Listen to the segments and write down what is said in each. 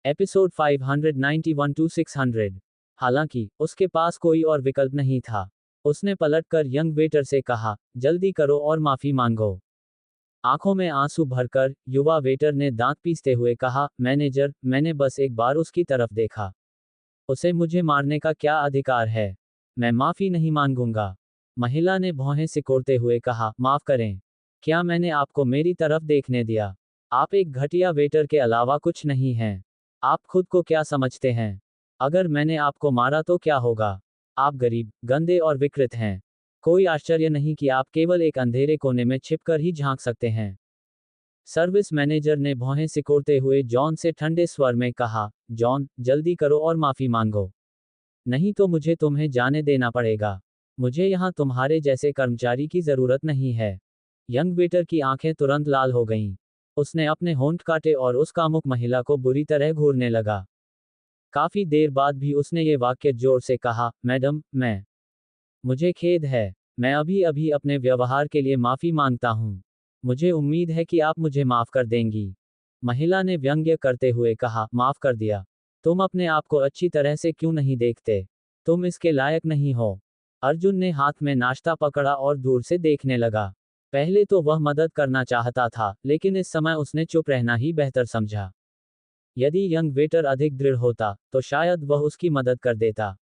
Episode 591 to 600। हालांकि उसके पास कोई और विकल्प नहीं था। उसने पलटकर यंग वेटर से कहा, जल्दी करो और माफी मांगो। आंखों में आंसू भरकर युवा वेटर ने दांत पीसते हुए कहा, मैनेजर, मैंने बस एक बार उसकी तरफ देखा। उसे मुझे मारने का क्या अधिकार है? मैं माफी नहीं मांगूंगा। महिला ने भौहें सिकोड़ते हुए कहा, माफ करें। क्या मैंने आपको मेरी तरफ देखने दिया? आप एक घटिया वेटर के अलावा कुछ नहीं हैं। आप खुद को क्या समझते हैं? अगर मैंने आपको मारा तो क्या होगा? आप गरीब, गंदे और विकृत हैं। कोई आश्चर्य नहीं कि आप केवल एक अंधेरे कोने में छिपकर ही झांक सकते हैं। सर्विस मैनेजर ने भौहें सिकोड़ते हुए जॉन से ठंडे स्वर में कहा, जॉन, जल्दी करो और माफी मांगो। नहीं तो मुझे तुम्हें जाने देना पड़ेगा। मुझे यहाँ तुम्हारे जैसे कर्मचारी की जरूरत नहीं है। यंग वेटर की आंखें तुरंत लाल हो गईं। उसने अपने होंठ काटे और उस कामुक महिला को बुरी तरह घूरने लगा। काफी देर बाद भी उसने ये वाक्य जोर से कहा, मैडम, मुझे खेद है। मैं अभी अभी अपने व्यवहार के लिए माफी मांगता हूँ। मुझे उम्मीद है कि आप मुझे माफ कर देंगी। महिला ने व्यंग्य करते हुए कहा, माफ कर दिया? तुम अपने आप को अच्छी तरह से क्यों नहीं देखते? तुम इसके लायक नहीं हो। अर्जुन ने हाथ में नाश्ता पकड़ा और दूर से देखने लगा। पहले तो वह मदद करना चाहता था, लेकिन इस समय उसने चुप रहना ही बेहतर समझा। यदि यंग वेटर अधिक दृढ़ होता, तो शायद वह उसकी मदद कर देता।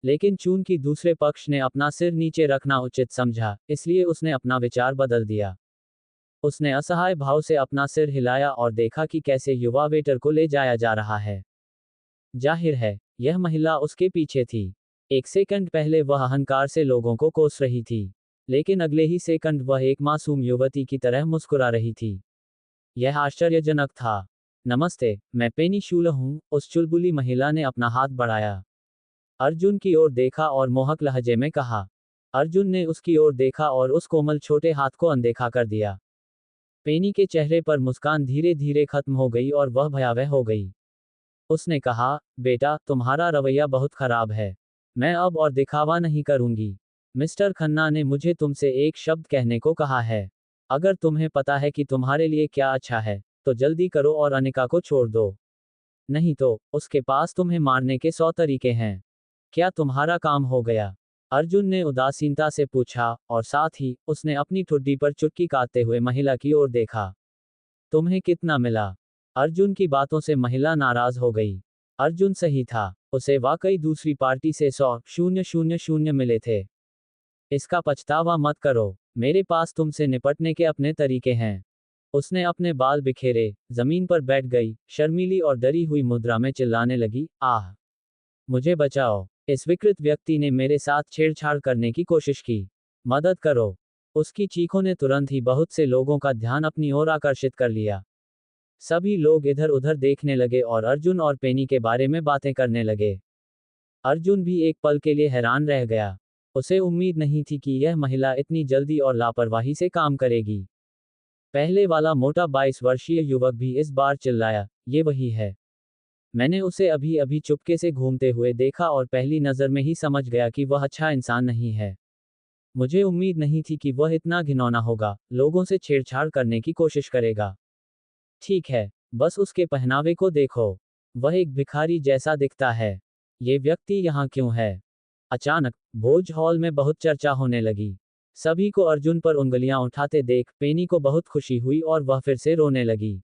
लेकिन चूंकि दूसरे पक्ष ने अपना सिर नीचे रखना उचित समझा, इसलिए उसने अपना विचार बदल दिया। उसने असहाय भाव से अपना सिर हिलाया और देखा कि कैसे युवा वेटर को ले जाया जा रहा है। जाहिर है, यह महिला उसके पीछे थी। एक सेकंड पहले वह अहंकार से लोगों को कोस रही थी, लेकिन अगले ही सेकंड वह एक मासूम युवती की तरह मुस्कुरा रही थी। यह आश्चर्यजनक था। नमस्ते, मैं पेनी शूलर हूँ, उस चुलबुली महिला ने अपना हाथ बढ़ाया। अर्जुन की ओर देखा और मोहक लहजे में कहा। अर्जुन ने उसकी ओर देखा और उस कोमल छोटे हाथ को अनदेखा कर दिया। पेनी के चेहरे पर मुस्कान धीरे धीरे खत्म हो गई और वह भयावह हो गई। उसने कहा, बेटा, तुम्हारा रवैया बहुत खराब है। मैं अब और दिखावा नहीं करूंगी। मिस्टर खन्ना ने मुझे तुमसे एक शब्द कहने को कहा है। अगर तुम्हें पता है कि तुम्हारे लिए क्या अच्छा है, तो जल्दी करो और अनिका को छोड़ दो। नहीं तो, उसके पास तुम्हें मारने के 100 तरीके हैं। क्या तुम्हारा काम हो गया? अर्जुन ने उदासीनता से पूछा, और साथ ही, उसने अपनी ठुड्डी पर चुटकी काटते हुए महिला की ओर देखा। तुम्हें कितना मिला? अर्जुन की बातों से महिला नाराज हो गई। अर्जुन सही था, उसे वाकई दूसरी पार्टी से 100,000 मिले थे। इसका पछतावा मत करो, मेरे पास तुमसे निपटने के अपने तरीके हैं। उसने अपने बाल बिखेरे, जमीन पर बैठ गई, शर्मीली और डरी हुई मुद्रा में चिल्लाने लगी, आह! मुझे बचाओ! इस विकृत व्यक्ति ने मेरे साथ छेड़छाड़ करने की कोशिश की। मदद करो! उसकी चीखों ने तुरंत ही बहुत से लोगों का ध्यान अपनी ओर आकर्षित कर लिया। सभी लोग इधर उधर देखने लगे और अर्जुन और पेनी के बारे में बातें करने लगे। अर्जुन भी एक पल के लिए हैरान रह गया। उसे उम्मीद नहीं थी कि यह महिला इतनी जल्दी और लापरवाही से काम करेगी। पहले वाला मोटा 22 वर्षीय युवक भी इस बार चिल्लाया, ये वही है। मैंने उसे अभी अभी चुपके से घूमते हुए देखा और पहली नज़र में ही समझ गया कि वह अच्छा इंसान नहीं है। मुझे उम्मीद नहीं थी कि वह इतना घिनौना होगा, लोगों से छेड़छाड़ करने की कोशिश करेगा। ठीक है, बस उसके पहनावे को देखो। वह एक भिखारी जैसा दिखता है। ये व्यक्ति यहाँ क्यों है? अचानक, भोज हॉल में बहुत चर्चा होने लगी। सभी को अर्जुन पर उंगलियां उठाते देख पेनी को बहुत खुशी हुई और वह फिर से रोने लगी।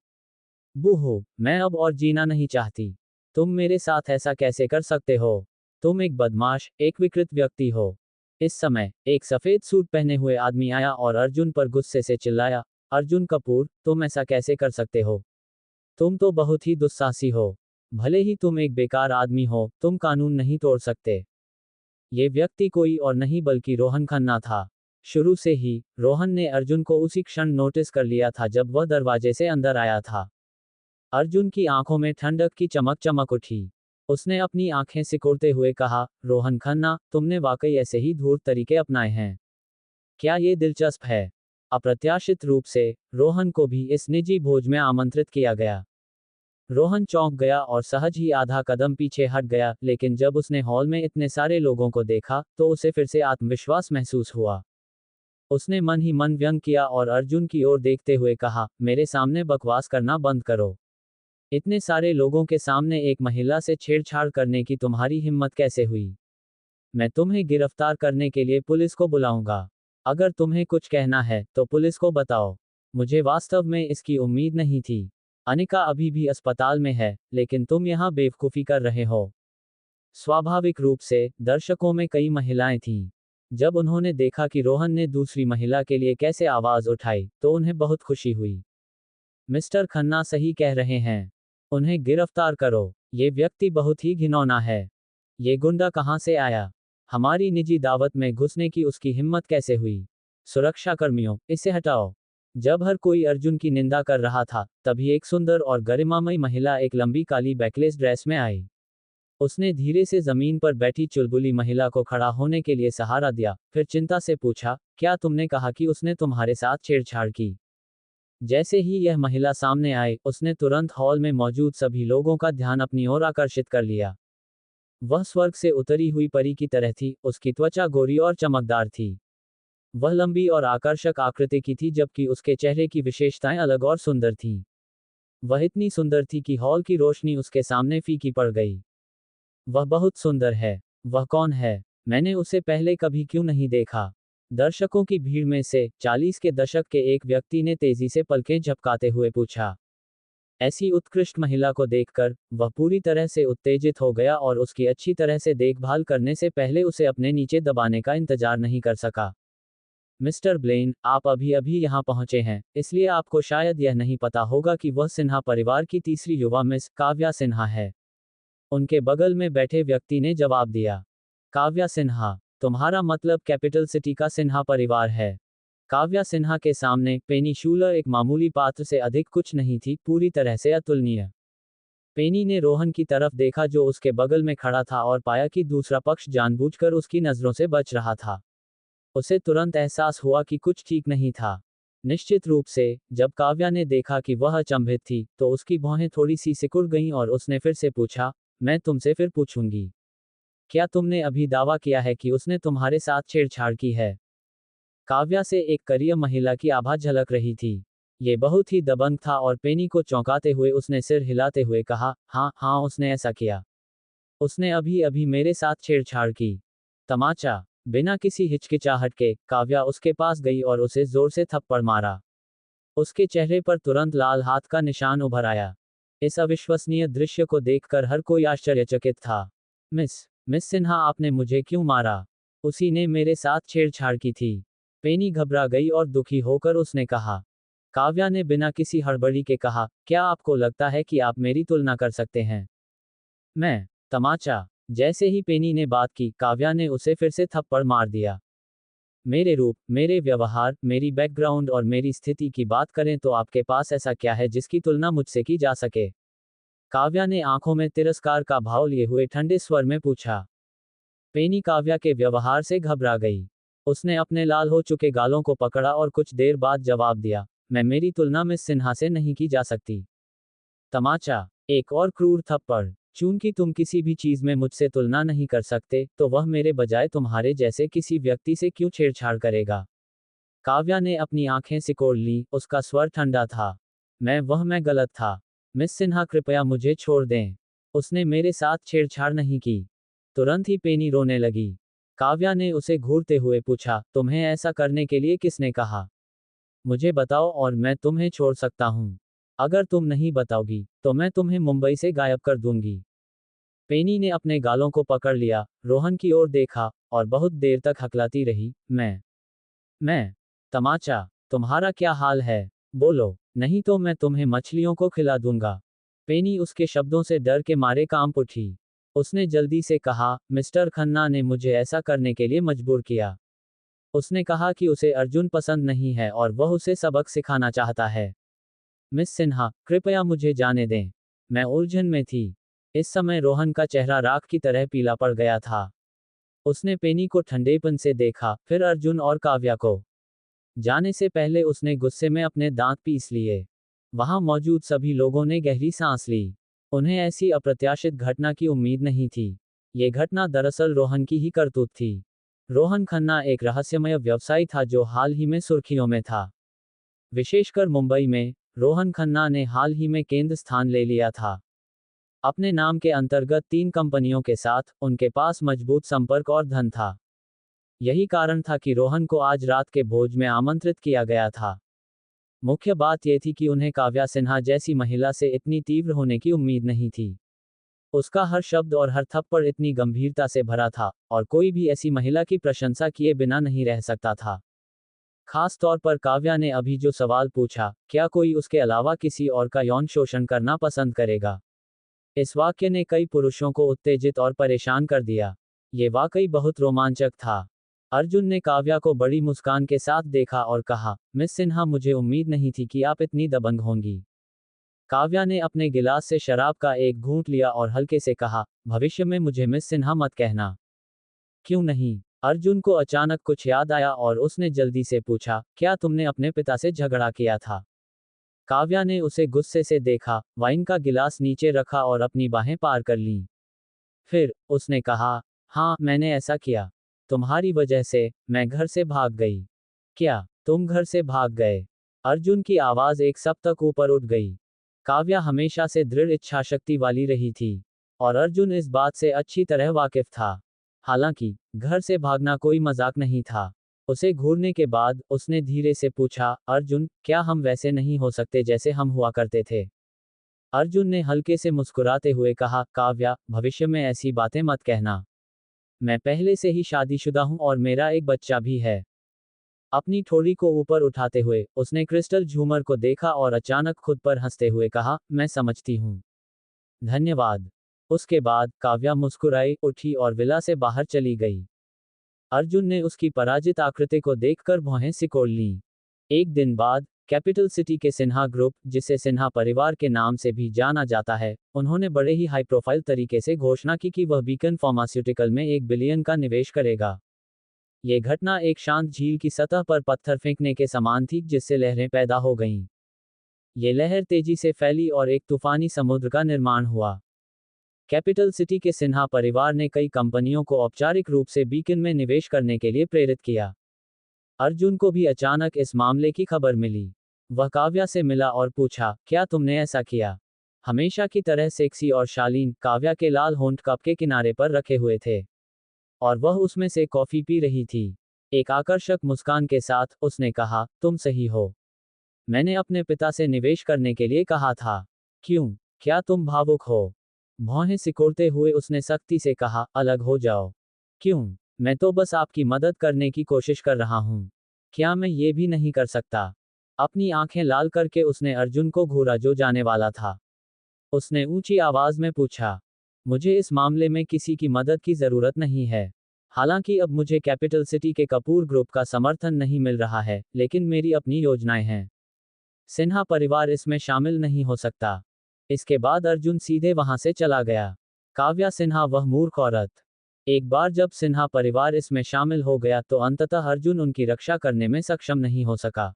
बूहो, मैं अब और जीना नहीं चाहती। तुम मेरे साथ ऐसा कैसे कर सकते हो? तुम एक बदमाश, एक विकृत व्यक्ति हो। इस समय, एक सफेद सूट पहने हुए आदमी आया और अर्जुन पर गुस्से से चिल्लाया, अर्जुन कपूर, तुम ऐसा कैसे कर सकते हो? तुम तो बहुत ही दुस्साहसी हो। भले ही तुम एक बेकार आदमी हो, तुम कानून नहीं तोड़ सकते। ये व्यक्ति कोई और नहीं बल्कि रोहन खन्ना था। शुरू से ही, रोहन ने अर्जुन को उसी क्षण नोटिस कर लिया था जब वह दरवाजे से अंदर आया था। अर्जुन की आंखों में ठंडक की चमक चमक उठी। उसने अपनी आंखें सिकोड़ते हुए कहा, रोहन खन्ना, तुमने वाकई ऐसे ही धूर्त तरीके अपनाए हैं। क्या ये दिलचस्प है? अप्रत्याशित रूप से, रोहन को भी इस निजी भोज में आमंत्रित किया गया। रोहन चौंक गया और सहज ही आधा कदम पीछे हट गया, लेकिन जब उसने हॉल में इतने सारे लोगों को देखा, तो उसे फिर से आत्मविश्वास महसूस हुआ। उसने मन ही मन व्यंग किया और अर्जुन की ओर देखते हुए कहा, मेरे सामने बकवास करना बंद करो। इतने सारे लोगों के सामने एक महिला से छेड़छाड़ करने की तुम्हारी हिम्मत कैसे हुई? मैं तुम्हें गिरफ्तार करने के लिए पुलिस को बुलाऊंगा। अगर तुम्हें कुछ कहना है तो पुलिस को बताओ। मुझे वास्तव में इसकी उम्मीद नहीं थी। अनिका अभी भी अस्पताल में है, लेकिन तुम यहाँ बेवकूफ़ी कर रहे हो। स्वाभाविक रूप से दर्शकों में कई महिलाएं थीं। जब उन्होंने देखा कि रोहन ने दूसरी महिला के लिए कैसे आवाज उठाई, तो उन्हें बहुत खुशी हुई। मिस्टर खन्ना सही कह रहे हैं। उन्हें गिरफ्तार करो। ये व्यक्ति बहुत ही घिनौना है। ये गुंडा कहाँ से आया? हमारी निजी दावत में घुसने की उसकी हिम्मत कैसे हुई? सुरक्षाकर्मियों, इसे हटाओ। जब हर कोई अर्जुन की निंदा कर रहा था, तभी एक सुंदर और गरिमामयी महिला एक लंबी काली बैकलेस ड्रेस में आई। उसने धीरे से जमीन पर बैठी चुलबुली महिला को खड़ा होने के लिए सहारा दिया, फिर चिंता से पूछा, क्या तुमने कहा कि उसने तुम्हारे साथ छेड़छाड़ की? जैसे ही यह महिला सामने आई, उसने तुरंत हॉल में मौजूद सभी लोगों का ध्यान अपनी ओर आकर्षित कर लिया। वह स्वर्ग से उतरी हुई परी की तरह थी, उसकी त्वचा गोरी और चमकदार थी। वह लंबी और आकर्षक आकृति की थी, जबकि उसके चेहरे की विशेषताएं अलग और सुंदर थीं। वह इतनी सुंदर थी कि हॉल की रोशनी उसके सामने फीकी पड़ गई। वह बहुत सुंदर है। वह कौन है? मैंने उसे पहले कभी क्यों नहीं देखा? दर्शकों की भीड़ में से 40 के दशक के एक व्यक्ति ने तेजी से पलकें झपकाते हुए पूछा। ऐसी उत्कृष्ट महिला को देखकर वह पूरी तरह से उत्तेजित हो गया और उसकी अच्छी तरह से देखभाल करने से पहले उसे अपने नीचे दबाने का इंतजार नहीं कर सका। मिस्टर ब्लेन, आप अभी अभी यहाँ पहुंचे हैं, इसलिए आपको शायद यह नहीं पता होगा कि वह सिन्हा परिवार की तीसरी युवा मिस काव्या सिन्हा है। उनके बगल में बैठे व्यक्ति ने जवाब दिया। काव्या सिन्हा? तुम्हारा मतलब कैपिटल सिटी का सिन्हा परिवार है? काव्या सिन्हा के सामने पेनी शूलर एक मामूली पात्र से अधिक कुछ नहीं थी, पूरी तरह से अतुलनीय। पेनी ने रोहन की तरफ देखा जो उसके बगल में खड़ा था और पाया कि दूसरा पक्ष जानबूझकर उसकी नजरों से बच रहा था। उसे तुरंत एहसास हुआ कि कुछ ठीक नहीं था। निश्चित रूप से, जब काव्या ने देखा कि वह अचंभित थी, तो उसकी भौहें थोड़ी सी सिकुड़ गईं और उसने फिर से पूछा, मैं तुमसे फिर पूछूंगी। क्या तुमने अभी दावा किया है कि उसने तुम्हारे साथ छेड़छाड़ की है? काव्या से एक करियर महिला की आभा झलक रही थी। ये बहुत ही दबंग था और पेनी को चौंकाते हुए उसने सिर हिलाते हुए कहा, हाँ हाँ, उसने ऐसा किया। उसने अभी अभी मेरे साथ छेड़छाड़ की। तमाचा। बिना किसी हिचकिचाहट के काव्या उसके पास गई और उसे जोर से थप्पड़ मारा। उसके चेहरे पर तुरंत लाल हाथ का निशान उभर आया। इस अविश्वसनीय दृश्य को देखकर हर कोई आश्चर्यचकित था। मिस सिन्हा, आपने मुझे क्यों मारा? उसी ने मेरे साथ छेड़छाड़ की थी। पेनी घबरा गई और दुखी होकर उसने कहा। काव्या ने बिना किसी हड़बड़ी के कहा, क्या आपको लगता है कि आप मेरी तुलना कर सकते हैं? मैं? तमाचा। जैसे ही पेनी ने बात की, काव्या ने उसे फिर से थप्पड़ मार दिया। मेरे रूप, मेरे व्यवहार, मेरी बैकग्राउंड और मेरी स्थिति की बात करें तो आपके पास ऐसा क्या है जिसकी तुलना मुझसे की जा सके? काव्या ने आंखों में तिरस्कार का भाव लिए हुए ठंडे स्वर में पूछा। पेनी काव्या के व्यवहार से घबरा गई। उसने अपने लाल हो चुके गालों को पकड़ा और कुछ देर बाद जवाब दिया, मैं मेरी तुलना मिस सिन्हा से नहीं की जा सकती। तमाचा। एक और क्रूर थप्पड़। चूंकि तुम किसी भी चीज में मुझसे तुलना नहीं कर सकते, तो वह मेरे बजाय तुम्हारे जैसे किसी व्यक्ति से क्यों छेड़छाड़ करेगा? काव्या ने अपनी आंखें सिकोड़ ली, उसका स्वर ठंडा था। मैं गलत था। मिस सिन्हा, कृपया मुझे छोड़ दें। उसने मेरे साथ छेड़छाड़ नहीं की। तुरंत ही पेनी रोने लगी। काव्या ने उसे घूरते हुए पूछा, तुम्हें ऐसा करने के लिए किसने कहा? मुझे बताओ और मैं तुम्हें छोड़ सकता हूँ। अगर तुम नहीं बताओगी, तो मैं तुम्हें मुंबई से गायब कर दूंगी। पेनी ने अपने गालों को पकड़ लिया, रोहन की ओर देखा, और बहुत देर तक हकलाती रही, मैं। तमाचा। तुम्हारा क्या हाल है? बोलो, नहीं तो मैं तुम्हें मछलियों को खिला दूंगा। पेनी उसके शब्दों से डर के मारे कांप उठी। उसने जल्दी से कहा, मिस्टर खन्ना ने मुझे ऐसा करने के लिए मजबूर किया। उसने कहा कि उसे अर्जुन पसंद नहीं है और वह उसे सबक सिखाना चाहता है। मिस सिन्हा, कृपया मुझे जाने दें। मैं उलझन में थी। इस समय रोहन का चेहरा राख की तरह पीला पड़ गया था। उसने पेनी को ठंडेपन से देखा, फिर अर्जुन और काव्या को। जाने से पहले उसने गुस्से में अपने दांत पीस लिए। वहां मौजूद सभी लोगों ने गहरी सांस ली। उन्हें ऐसी अप्रत्याशित घटना की उम्मीद नहीं थी। ये घटना दरअसल रोहन की ही करतूत थी। रोहन खन्ना एक रहस्यमय व्यवसायी था जो हाल ही में सुर्खियों में था। विशेषकर मुंबई में, रोहन खन्ना ने हाल ही में केंद्र स्थान ले लिया था। अपने नाम के अंतर्गत 3 कंपनियों के साथ उनके पास मजबूत संपर्क और धन था। यही कारण था कि रोहन को आज रात के भोज में आमंत्रित किया गया था। मुख्य बात यह थी कि उन्हें काव्या सिन्हा जैसी महिला से इतनी तीव्र होने की उम्मीद नहीं थी। उसका हर शब्द और हर थप्पड़ इतनी गंभीरता से भरा था, और कोई भी ऐसी महिला की प्रशंसा किए बिना नहीं रह सकता था। खास तौर पर काव्या ने अभी जो सवाल पूछा, क्या कोई उसके अलावा किसी और का यौन शोषण करना पसंद करेगा? इस वाक्य ने कई पुरुषों को उत्तेजित और परेशान कर दिया। ये वाकई बहुत रोमांचक था। अर्जुन ने काव्या को बड़ी मुस्कान के साथ देखा और कहा, मिस सिन्हा, मुझे उम्मीद नहीं थी कि आप इतनी दबंग होंगी। काव्या ने अपने गिलास से शराब का एक घूंट लिया और हल्के से कहा, भविष्य में मुझे मिस सिन्हा मत कहना। क्यों नहीं? अर्जुन को अचानक कुछ याद आया और उसने जल्दी से पूछा, क्या तुमने अपने पिता से झगड़ा किया था? काव्या ने उसे गुस्से से देखा, वाइन का गिलास नीचे रखा और अपनी बाहें पार कर लीं। फिर उसने कहा, हाँ, मैंने ऐसा किया। तुम्हारी वजह से मैं घर से भाग गई। क्या तुम घर से भाग गए? अर्जुन की आवाज एक सब तक ऊपर उठ गई। काव्या हमेशा से दृढ़ इच्छाशक्ति वाली रही थी, और अर्जुन इस बात से अच्छी तरह वाकिफ था। हालांकि घर से भागना कोई मजाक नहीं था। उसे घूरने के बाद उसने धीरे से पूछा, अर्जुन, क्या हम वैसे नहीं हो सकते जैसे हम हुआ करते थे? अर्जुन ने हल्के से मुस्कुराते हुए कहा, काव्या, भविष्य में ऐसी बातें मत कहना। मैं पहले से ही शादीशुदा हूं और मेरा एक बच्चा भी है। अपनी ठोड़ी को ऊपर उठाते हुए उसने क्रिस्टल झूमर को देखा और अचानक खुद पर हंसते हुए कहा, मैं समझती हूँ। धन्यवाद। उसके बाद काव्या मुस्कुराई, उठी और विला से बाहर चली गई। अर्जुन ने उसकी पराजित आकृति को देखकर भौहें सिकोड़ लीं। एक दिन बाद कैपिटल सिटी के सिन्हा ग्रुप, जिसे सिन्हा परिवार के नाम से भी जाना जाता है, उन्होंने बड़े ही हाई प्रोफाइल तरीके से घोषणा की कि वह बीकन फार्मास्यूटिकल में 1 बिलियन का निवेश करेगा। ये घटना एक शांत झील की सतह पर पत्थर फेंकने के समान थी, जिससे लहरें पैदा हो गईं। ये लहर तेजी से फैली और एक तूफानी समुद्र का निर्माण हुआ। कैपिटल सिटी के सिन्हा परिवार ने कई कंपनियों को औपचारिक रूप से बीकन में निवेश करने के लिए प्रेरित किया। अर्जुन को भी अचानक इस मामले की खबर मिली। वह काव्या से मिला और पूछा, क्या तुमने ऐसा किया? हमेशा की तरह सेक्सी और शालीन, काव्या के लाल होंठ कप के किनारे पर रखे हुए थे, और वह उसमें से कॉफी पी रही थी। एक आकर्षक मुस्कान के साथ उसने कहा, तुम सही हो। मैंने अपने पिता से निवेश करने के लिए कहा था। क्यों? क्या तुम भावुक हो? भौहें सिकोड़ते हुए उसने सख्ती से कहा, अलग हो जाओ। क्यों? मैं तो बस आपकी मदद करने की कोशिश कर रहा हूं। क्या मैं ये भी नहीं कर सकता? अपनी आंखें लाल करके उसने अर्जुन को घूरा जो जाने वाला था। उसने ऊंची आवाज में पूछा, मुझे इस मामले में किसी की मदद की जरूरत नहीं है। हालांकि अब मुझे कैपिटल सिटी के कपूर ग्रुप का समर्थन नहीं मिल रहा है, लेकिन मेरी अपनी योजनाएं हैं। सिन्हा परिवार इसमें शामिल नहीं हो सकता। इसके बाद अर्जुन सीधे वहां से चला गया। काव्या सिन्हा, वह मूर्ख औरत। एक बार जब सिन्हा परिवार इसमें शामिल हो गया तो अंततः अर्जुन उनकी रक्षा करने में सक्षम नहीं हो सका।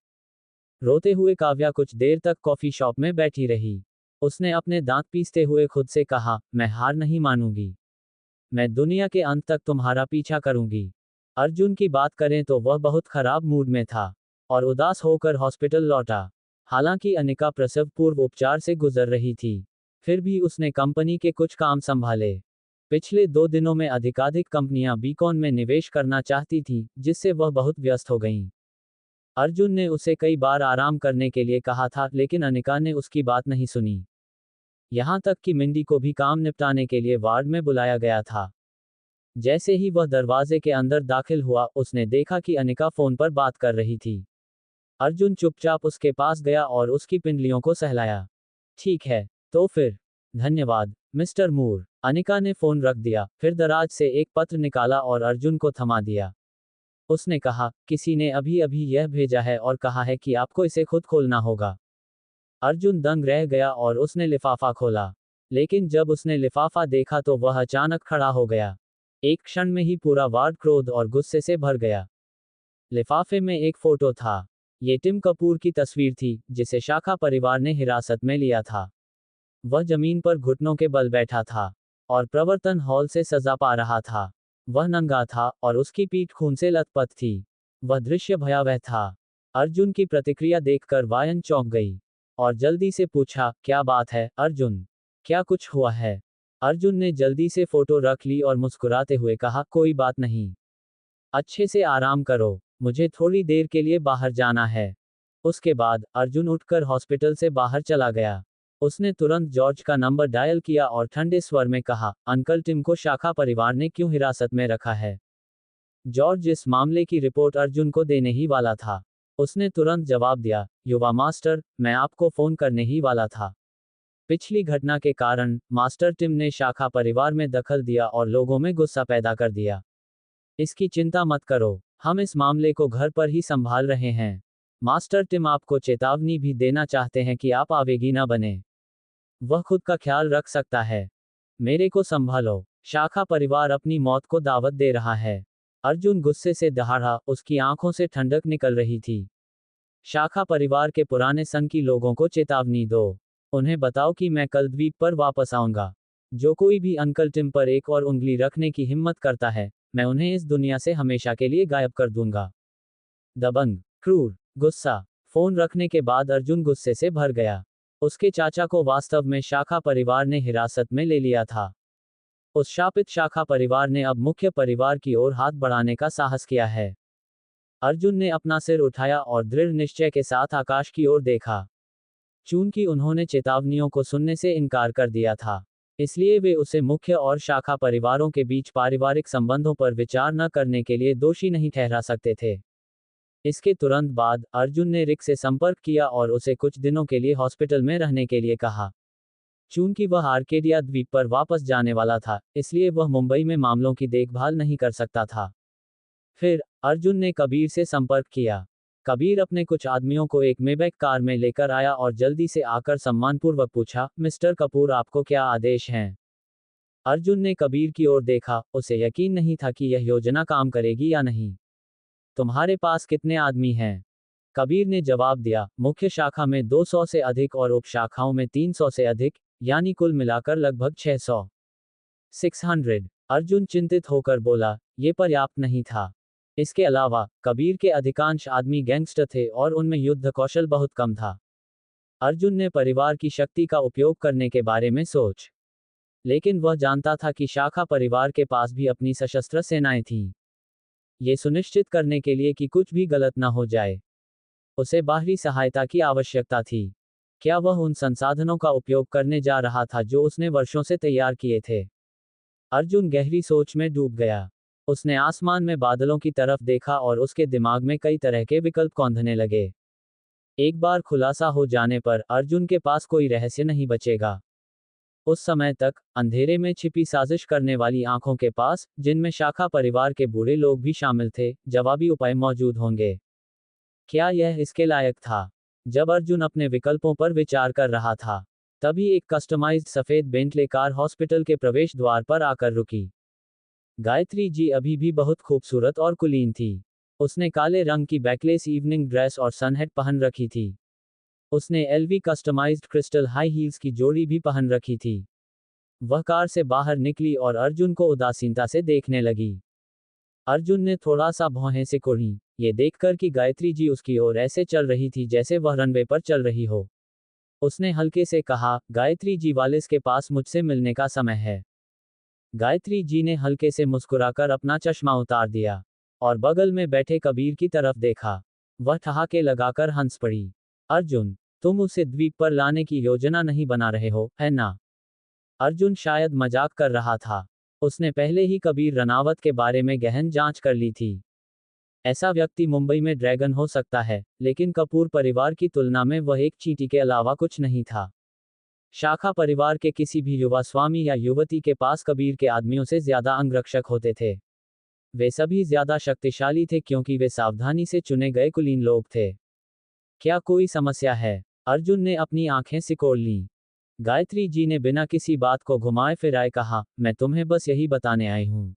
रोते हुए काव्या कुछ देर तक कॉफी शॉप में बैठी रही। उसने अपने दांत पीसते हुए खुद से कहा, मैं हार नहीं मानूंगी। मैं दुनिया के अंत तक तुम्हारा पीछा करूंगी। अर्जुन की बात करें तो वह बहुत खराब मूड में था और उदास होकर हॉस्पिटल लौटा। हालांकि अनिका प्रसव पूर्व उपचार से गुजर रही थी, फिर भी उसने कंपनी के कुछ काम संभाले। पिछले 2 दिनों में अधिकाधिक कंपनियां बीकॉन में निवेश करना चाहती थीं, जिससे वह बहुत व्यस्त हो गईं। अर्जुन ने उसे कई बार आराम करने के लिए कहा था, लेकिन अनिका ने उसकी बात नहीं सुनी। यहां तक कि मिंडी को भी काम निपटाने के लिए वार्ड में बुलाया गया था। जैसे ही वह दरवाजे के अंदर दाखिल हुआ, उसने देखा कि अनिका फोन पर बात कर रही थी। अर्जुन चुपचाप उसके पास गया और उसकी पिंडलियों को सहलाया। ठीक है, तो फिर। धन्यवाद, मिस्टर मूर। अनिका ने फोन रख दिया, फिर दराज से एक पत्र निकाला और अर्जुन को थमा दिया। उसने कहा, किसी ने अभी अभी यह भेजा है और कहा है कि आपको इसे खुद खोलना होगा। अर्जुन दंग रह गया और उसने लिफाफा खोला। लेकिन जब उसने लिफाफा देखा तो वह अचानक खड़ा हो गया। एक क्षण में ही पूरा वार्ड क्रोध और गुस्से से भर गया। लिफाफे में एक फोटो था। ये टिम कपूर की तस्वीर थी, जिसे शाखा परिवार ने हिरासत में लिया था। वह जमीन पर घुटनों के बल बैठा था और प्रवर्तन हॉल से सजा पा रहा था। वह नंगा था और उसकी पीठ खून से लथपथ थी। वह दृश्य भयावह था। अर्जुन की प्रतिक्रिया देखकर वायन चौंक गई। और जल्दी से पूछा, क्या बात है अर्जुन? क्या कुछ हुआ है? अर्जुन ने जल्दी से फोटो रख ली और मुस्कुराते हुए कहा, कोई बात नहीं। अच्छे से आराम करो, मुझे थोड़ी देर के लिए बाहर जाना है। उसके बाद अर्जुन उठकर हॉस्पिटल से बाहर चला गया। उसने तुरंत जॉर्ज का नंबर डायल किया और ठंडे स्वर में कहा, अंकल टिम को शाखा परिवार ने क्यों हिरासत में रखा है? जॉर्ज इस मामले की रिपोर्ट अर्जुन को देने ही वाला था। उसने तुरंत जवाब दिया, युवा मास्टर, मैं आपको फोन करने ही वाला था। पिछली घटना के कारण मास्टर टिम ने शाखा परिवार में दखल दिया और लोगों में गुस्सा पैदा कर दिया। इसकी चिंता मत करो, हम इस मामले को घर पर ही संभाल रहे हैं। मास्टर टिम आपको चेतावनी भी देना चाहते हैं कि आप आवेगी न बने। वह खुद का ख्याल रख सकता है। मेरे को संभालो, शाखा परिवार अपनी मौत को दावत दे रहा है। अर्जुन गुस्से से दहाड़ा, उसकी आंखों से ठंडक निकल रही थी। शाखा परिवार के पुराने संग की लोगों को चेतावनी दो। उन्हें बताओ कि मैं कल द्वीप पर वापस आऊंगा। जो कोई भी अंकल टिम पर एक और उंगली रखने की हिम्मत करता है, मैं उन्हें इस दुनिया से हमेशा के लिए गायब कर दूंगा। दबंग, क्रूर, गुस्सा। फोन रखने के बाद अर्जुन गुस्से से भर गया। उसके चाचा को वास्तव में शाखा परिवार ने हिरासत में ले लिया था। उस शापित शाखा परिवार ने अब मुख्य परिवार की ओर हाथ बढ़ाने का साहस किया है। अर्जुन ने अपना सिर उठाया और दृढ़ निश्चय के साथ आकाश की ओर देखा। चूंकि उन्होंने चेतावनियों को सुनने से इनकार कर दिया था, इसलिए वे उसे मुख्य और शाखा परिवारों के बीच पारिवारिक संबंधों पर विचार न करने के लिए दोषी नहीं ठहरा सकते थे। इसके तुरंत बाद अर्जुन ने रिक से संपर्क किया और उसे कुछ दिनों के लिए हॉस्पिटल में रहने के लिए कहा। चूंकि वह आर्केडिया द्वीप पर वापस जाने वाला था, इसलिए वह मुंबई में मामलों की देखभाल नहीं कर सकता था। फिर अर्जुन ने कबीर से संपर्क किया। कबीर अपने कुछ आदमियों को एक मेबैक कार में लेकर आया और जल्दी से आकर सम्मानपूर्वक पूछा, मिस्टर कपूर, आपको क्या आदेश हैं? अर्जुन ने कबीर की ओर देखा, उसे यकीन नहीं था कि यह योजना काम करेगी या नहीं। तुम्हारे पास कितने आदमी हैं? कबीर ने जवाब दिया, मुख्य शाखा में 200 से अधिक और उप शाखाओं में 300 से अधिक, यानी कुल मिलाकर लगभग 600। 600। अर्जुन चिंतित होकर बोला, ये पर्याप्त नहीं था। इसके अलावा कबीर के अधिकांश आदमी गैंगस्टर थे और उनमें युद्ध कौशल बहुत कम था। अर्जुन ने परिवार की शक्ति का उपयोग करने के बारे में सोच, लेकिन वह जानता था कि शाखा परिवार के पास भी अपनी सशस्त्र सेनाएं थीं। ये सुनिश्चित करने के लिए कि कुछ भी गलत न हो जाए, उसे बाहरी सहायता की आवश्यकता थी। क्या वह उन संसाधनों का उपयोग करने जा रहा था जो उसने वर्षों से तैयार किए थे? अर्जुन गहरी सोच में डूब गया। उसने आसमान में बादलों की तरफ देखा और उसके दिमाग में कई तरह के विकल्प कौंधने लगे। एक बार खुलासा हो जाने पर अर्जुन के पास कोई रहस्य नहीं बचेगा। उस समय तक अंधेरे में छिपी साजिश करने वाली आंखों के पास, जिनमें शाखा परिवार के बूढ़े लोग भी शामिल थे, जवाबी उपाय मौजूद होंगे। क्या यह इसके लायक था? जब अर्जुन अपने विकल्पों पर विचार कर रहा था, तभी एक कस्टमाइज्ड सफेद बेंटले कार हॉस्पिटल के प्रवेश द्वार पर आकर रुकी। गायत्री जी अभी भी बहुत खूबसूरत और कुलीन थी। उसने काले रंग की बैकलेस इवनिंग ड्रेस और सनहेट पहन रखी थी। उसने LV customised crystal high heels की जोड़ी भी पहन रखी थी। वह कार से बाहर निकली और अर्जुन को उदासीनता से देखने लगी। अर्जुन ने थोड़ा सा भौहें सिकोड़ी, ये देखकर कि गायत्री जी उसकी ओर ऐसे चल रही थी जैसे वह रनवे पर चल रही हो। उसने हल्के से कहा, गायत्री जी, वालिस के पास मुझसे मिलने का समय है। गायत्री जी ने हल्के से मुस्कुराकर अपना चश्मा उतार दिया और बगल में बैठे कबीर की तरफ देखा। वह ठहाके लगाकर हंस पड़ी। अर्जुन, तुम उसे द्वीप पर लाने की योजना नहीं बना रहे हो, है ना? अर्जुन शायद मजाक कर रहा था। उसने पहले ही कबीर रनावत के बारे में गहन जांच कर ली थी। ऐसा व्यक्ति मुंबई में ड्रैगन हो सकता है, लेकिन कपूर परिवार की तुलना में वह एक चींटी के अलावा कुछ नहीं था। शाखा परिवार के किसी भी युवा स्वामी या युवती के पास कबीर के आदमियों से ज्यादा अंगरक्षक होते थे। वे सभी ज्यादा शक्तिशाली थे क्योंकि वे सावधानी से चुने गए कुलीन लोग थे। क्या कोई समस्या है? अर्जुन ने अपनी आंखें सिकोड़ लीं। गायत्री जी ने बिना किसी बात को घुमाए फिराए कहा, मैं तुम्हें बस यही बताने आई हूं।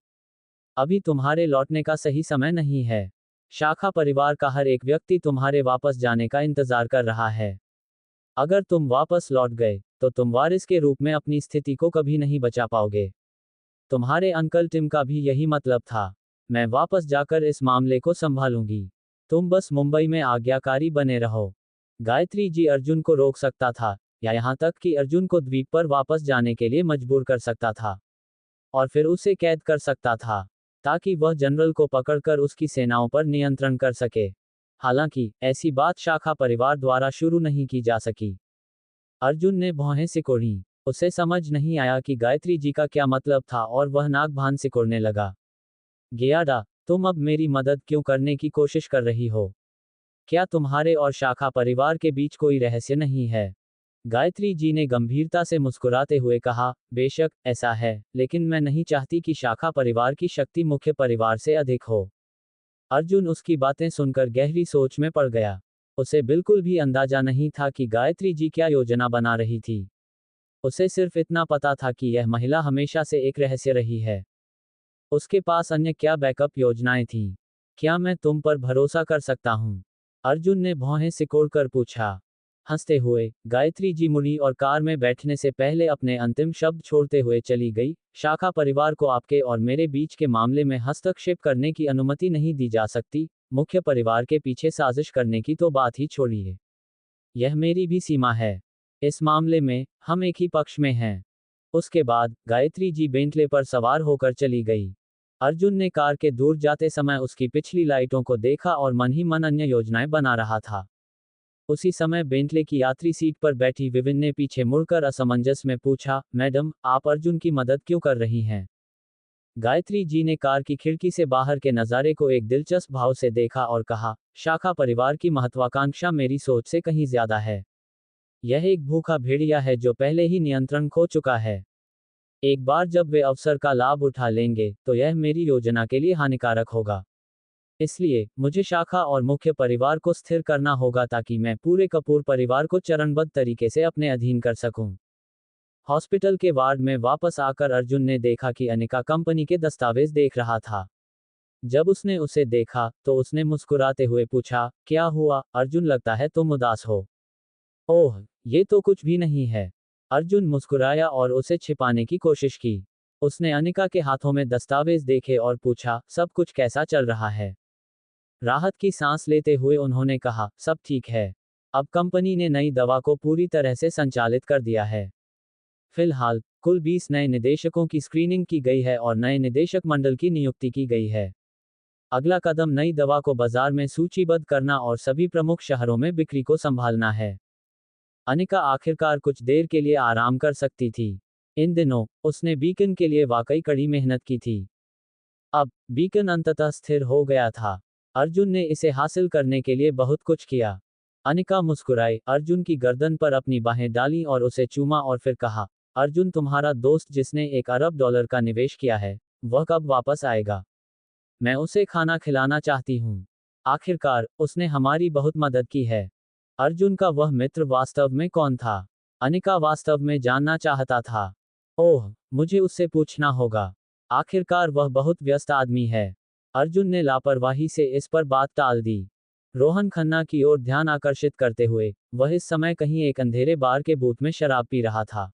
अभी तुम्हारे लौटने का सही समय नहीं है। शाखा परिवार का हर एक व्यक्ति तुम्हारे वापस जाने का इंतजार कर रहा है। अगर तुम वापस लौट गए, तो तुम वारिस के रूप में अपनी स्थिति को कभी नहीं बचा पाओगे। तुम्हारे अंकल टिम का भी यही मतलब था। मैं वापस जाकर इस मामले को संभालूंगी। तुम बस मुंबई में आज्ञाकारी बने रहो। गायत्री जी अर्जुन को रोक सकता था, या यहाँ तक कि अर्जुन को द्वीप पर वापस जाने के लिए मजबूर कर सकता था, और फिर उसे कैद कर सकता था, ताकि वह जनरल को पकड़कर उसकी सेनाओं पर नियंत्रण कर सके। हालांकि, ऐसी बात शाखा परिवार द्वारा शुरू नहीं की जा सकी। अर्जुन ने भौहें सिकोड़ी। उसे समझ नहीं आया कि गायत्री जी का क्या मतलब था और वह नाक भान सिकोड़ने लगा। गियाडा, तुम अब मेरी मदद क्यों करने की कोशिश कर रही हो? क्या तुम्हारे और शाखा परिवार के बीच कोई रहस्य नहीं है? गायत्री जी ने गंभीरता से मुस्कुराते हुए कहा, बेशक, ऐसा है, लेकिन मैं नहीं चाहती कि शाखा परिवार की शक्ति मुख्य परिवार से अधिक हो। अर्जुन उसकी बातें सुनकर गहरी सोच में पड़ गया। उसे बिल्कुल भी अंदाजा नहीं था कि गायत्री जी क्या योजना बना रही थी। उसे सिर्फ इतना पता था कि यह महिला हमेशा से एक रहस्य रही है। उसके पास अन्य क्या बैकअप योजनाएं थीं? क्या मैं तुम पर भरोसा कर सकता हूँ? अर्जुन ने भौहें सिकोड़कर पूछा। हंसते हुए, गायत्री जी मुड़ी और कार में बैठने से पहले अपने अंतिम शब्द छोड़ते हुए चली गई। शाखा परिवार को आपके और मेरे बीच के मामले में हस्तक्षेप करने की अनुमति नहीं दी जा सकती। मुख्य परिवार के पीछे साजिश करने की तो बात ही छोड़िए। यह मेरी भी सीमा है। इस मामले में हम एक ही पक्ष में हैं। उसके बाद गायत्री जी बेंटले पर सवार होकर चली गई। अर्जुन ने कार के दूर जाते समय उसकी पिछली लाइटों को देखा और मन ही मन अन्य योजनाएं बना रहा था। उसी समय बेंटले की यात्री सीट पर बैठी विविन ने पीछे मुड़कर असमंजस में पूछा, मैडम, आप अर्जुन की मदद क्यों कर रही हैं? गायत्री जी ने कार की खिड़की से बाहर के नज़ारे को एक दिलचस्प भाव से देखा और कहा, शाखा परिवार की महत्वाकांक्षा मेरी सोच से कहीं ज्यादा है। यह एक भूखा भेड़िया है जो पहले ही नियंत्रण खो चुका है। एक बार जब वे अवसर का लाभ उठा लेंगे, तो यह मेरी योजना के लिए हानिकारक होगा। इसलिए, मुझे शाखा और मुख्य परिवार को स्थिर करना होगा ताकि मैं पूरे कपूर परिवार को चरणबद्ध तरीके से अपने अधीन कर सकूं। हॉस्पिटल के वार्ड में वापस आकर अर्जुन ने देखा कि अनिका कंपनी के दस्तावेज देख रहा था। जब उसने उसे देखा, तो उसने मुस्कुराते हुए पूछा, क्या हुआ, अर्जुन, लगता है तुम उदास हो। ओह, ये तो कुछ भी नहीं है। अर्जुन मुस्कुराया और उसे छिपाने की कोशिश की। उसने अनिका के हाथों में दस्तावेज देखे और पूछा, सब कुछ कैसा चल रहा है? राहत की सांस लेते हुए उन्होंने कहा, सब ठीक है। अब कंपनी ने नई दवा को पूरी तरह से संचालित कर दिया है। फिलहाल, कुल 20 नए निदेशकों की स्क्रीनिंग की गई है और नए निदेशक मंडल की नियुक्ति की गई है। अगला कदम नई दवा को बाजार में सूचीबद्ध करना और सभी प्रमुख शहरों में बिक्री को संभालना है। अनिका आखिरकार कुछ देर के लिए आराम कर सकती थी। इन दिनों, उसने बीकन के लिए वाकई कड़ी मेहनत की थी। अब, बीकन अंततः स्थिर हो गया था। अर्जुन ने इसे हासिल करने के लिए बहुत कुछ किया। अनिका मुस्कुराई, अर्जुन की गर्दन पर अपनी बाहें डाली और उसे चूमा और फिर कहा, अर्जुन, तुम्हारा दोस्त जिसने $1 अरब का निवेश किया है, वह कब वापस आएगा? मैं उसे खाना खिलाना चाहती हूँ। आखिरकार, उसने हमारी बहुत मदद की है। अर्जुन का वह मित्र वास्तव में कौन था? अनिका वास्तव में जानना चाहता था। ओह, मुझे उससे पूछना होगा। आखिरकार वह बहुत व्यस्त आदमी है। अर्जुन ने लापरवाही से इस पर बात टाल दी। रोहन खन्ना की ओर ध्यान आकर्षित करते हुए, वह इस समय कहीं एक अंधेरे बार के बूथ में शराब पी रहा था।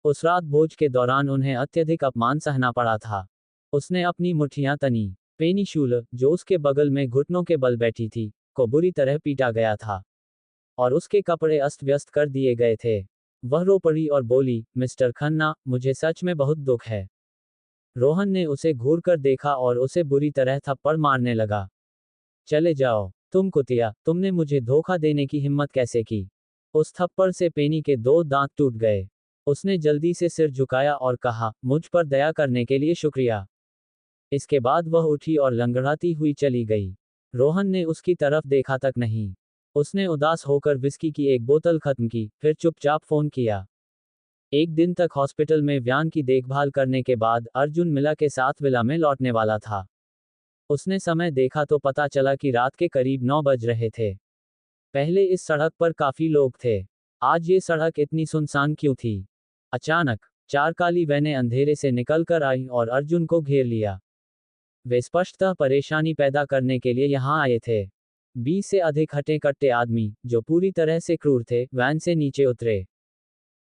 उस रात भोज के दौरान उन्हें अत्यधिक अपमान सहना पड़ा था। उसने अपनी मुठ्ठियां तनी। पेनी शूलर, जो उसके बगल में घुटनों के बल बैठी थी, को बुरी तरह पीटा गया था, और उसके कपड़े अस्त व्यस्त कर दिए गए थे। वह रो पड़ी और बोली, मिस्टर खन्ना, मुझे सच में बहुत दुख है। रोहन ने उसे घूरकर देखा और उसे बुरी तरह थप्पड़ मारने लगा। चले जाओ, तुम कुतिया, तुमने मुझे धोखा देने की हिम्मत कैसे की? उस थप्पड़ से पेनी के 2 दांत टूट गए। उसने जल्दी से सिर झुकाया और कहा, मुझ पर दया करने के लिए शुक्रिया। इसके बाद वह उठी और लंगड़ाती हुई चली गई। रोहन ने उसकी तरफ देखा तक नहीं। उसने उदास होकर विस्की की एक बोतल खत्म की, फिर चुपचाप फोन किया। एक दिन तक हॉस्पिटल में व्यान की देखभाल करने के बाद अर्जुन मिला के साथ विला में लौटने वाला था। उसने समय देखा तो पता चला कि रात के करीब 9 बज रहे थे। पहले इस सड़क पर काफी लोग थे। आज ये सड़क इतनी सुनसान क्यों थी? अचानक, 4 काली वैनें अंधेरे से निकलकर आईं और अर्जुन को घेर लिया। वे स्पष्टतः परेशानी पैदा करने के लिए यहाँ आए थे। 20 से अधिक हटे कट्टे आदमी, जो पूरी तरह से क्रूर थे, वैन से नीचे उतरे।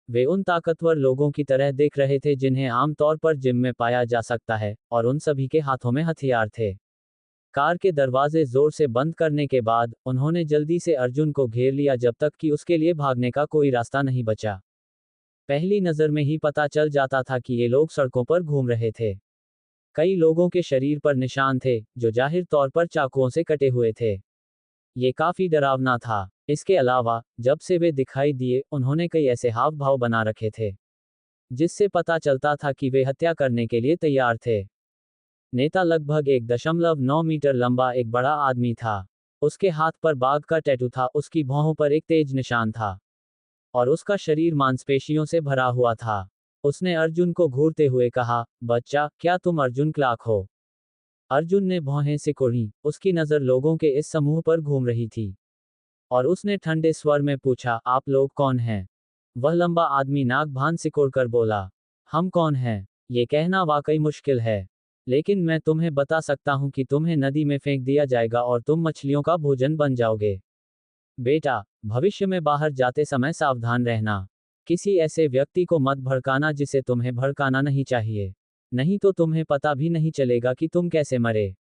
वे उन ताकतवर लोगों की तरह दिख रहे थे जिन्हें आमतौर पर जिम में पाया जा सकता है, और उन सभी के हाथों में हथियार थे। कार के दरवाजे जोर से बंद करने के बाद उन्होंने जल्दी से अर्जुन को घेर लिया जब तक कि उसके लिए भागने का कोई रास्ता नहीं बचा। पहली नज़र में ही पता चल जाता था कि ये लोग सड़कों पर घूम रहे थे। कई लोगों के शरीर पर निशान थे जो जाहिर तौर पर चाकुओं से कटे हुए थे। ये काफी डरावना था। इसके अलावा जब से वे दिखाई दिए उन्होंने कई ऐसे हाव भाव बना रखे थे जिससे पता चलता था कि वे हत्या करने के लिए तैयार थे। नेता लगभग 1.9 मीटर लंबा एक बड़ा आदमी था। उसके हाथ पर बाघ का टैटू था, उसकी भौहों पर एक तेज निशान था और उसका शरीर मांसपेशियों से भरा हुआ था। उसने अर्जुन को घूरते हुए कहा, बच्चा, क्या तुम अर्जुन क्लार्क हो? अर्जुन ने भौहें सिकोड़ी। उसकी नज़र लोगों के इस समूह पर घूम रही थी और उसने ठंडे स्वर में पूछा, आप लोग कौन हैं? वह लंबा आदमी नाक भान सिकोड़कर बोला, हम कौन हैं? ये कहना वाकई मुश्किल है, लेकिन मैं तुम्हें बता सकता हूं कि तुम्हें नदी में फेंक दिया जाएगा और तुम मछलियों का भोजन बन जाओगे। बेटा, भविष्य में बाहर जाते समय सावधान रहना। किसी ऐसे व्यक्ति को मत भड़काना जिसे तुम्हें भड़काना नहीं चाहिए, नहीं तो तुम्हें पता भी नहीं चलेगा कि तुम कैसे मरे।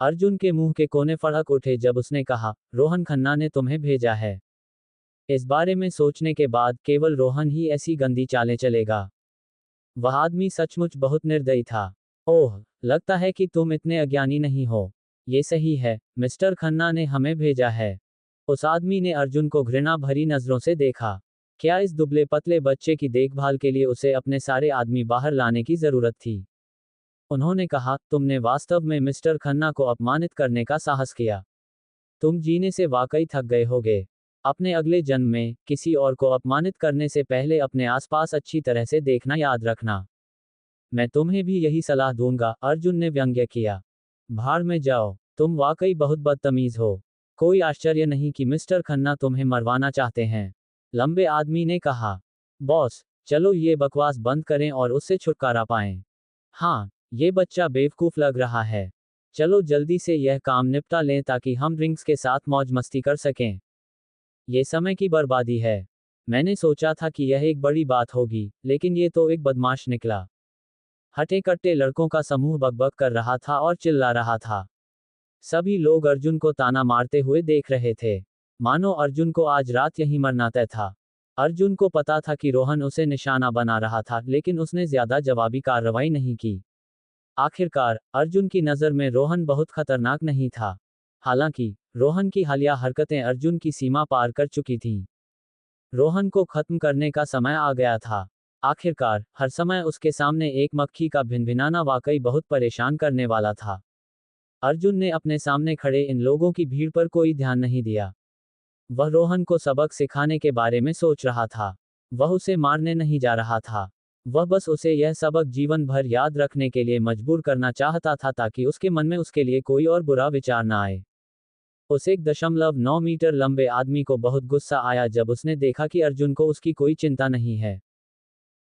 अर्जुन के मुंह के कोने फड़क उठे जब उसने कहा, रोहन खन्ना ने तुम्हें भेजा है। इस बारे में सोचने के बाद केवल रोहन ही ऐसी गंदी चालें चलेगा। वह आदमी सचमुच बहुत निर्दयी था। ओह, लगता है कि तुम इतने अज्ञानी नहीं हो। ये सही है, मिस्टर खन्ना ने हमें भेजा है। उस आदमी ने अर्जुन को घृणा भरी नजरों से देखा। क्या इस दुबले पतले बच्चे की देखभाल के लिए उसे अपने सारे आदमी बाहर लाने की जरूरत थी? उन्होंने कहा, तुमने वास्तव में मिस्टर खन्ना को अपमानित करने का साहस किया। तुम जीने से वाकई थक गए होगे। अपने अगले जन्म में किसी और को अपमानित करने से पहले अपने आसपास अच्छी तरह से देखना याद रखना। मैं तुम्हें भी यही सलाह दूंगा, अर्जुन ने व्यंग्य किया। भाड़ में जाओ, तुम वाकई बहुत बदतमीज हो। कोई आश्चर्य नहीं कि मिस्टर खन्ना तुम्हें मरवाना चाहते हैं, लंबे आदमी ने कहा। बॉस, चलो ये बकवास बंद करें और उससे छुटकारा पाएं। हाँ, ये बच्चा बेवकूफ लग रहा है। चलो जल्दी से यह काम निपटा लें ताकि हम ड्रिंक्स के साथ मौज मस्ती कर सकें। ये समय की बर्बादी है। मैंने सोचा था कि यह एक बड़ी बात होगी, लेकिन ये तो एक बदमाश निकला। हटे कट्टे लड़कों का समूह बकबक कर रहा था और चिल्ला रहा था। सभी लोग अर्जुन को ताना मारते हुए देख रहे थे, मानो अर्जुन को आज रात यहीं मरना तय था। अर्जुन को पता था कि रोहन उसे निशाना बना रहा था, लेकिन उसने ज्यादा जवाबी कार्रवाई नहीं की। आखिरकार अर्जुन की नज़र में रोहन बहुत खतरनाक नहीं था। हालांकि रोहन की हालिया हरकतें अर्जुन की सीमा पार कर चुकी थीं। रोहन को खत्म करने का समय आ गया था। आखिरकार हर समय उसके सामने एक मक्खी का भिनभिनाना वाकई बहुत परेशान करने वाला था। अर्जुन ने अपने सामने खड़े इन लोगों की भीड़ पर कोई ध्यान नहीं दिया। वह रोहन को सबक सिखाने के बारे में सोच रहा था। वह उसे मारने नहीं जा रहा था। वह बस उसे यह सबक जीवन भर याद रखने के लिए मजबूर करना चाहता था ताकि उसके मन में उसके लिए कोई और बुरा विचार न आए। उस 1.9 मीटर लंबे आदमी को बहुत गुस्सा आया जब उसने देखा कि अर्जुन को उसकी कोई चिंता नहीं है।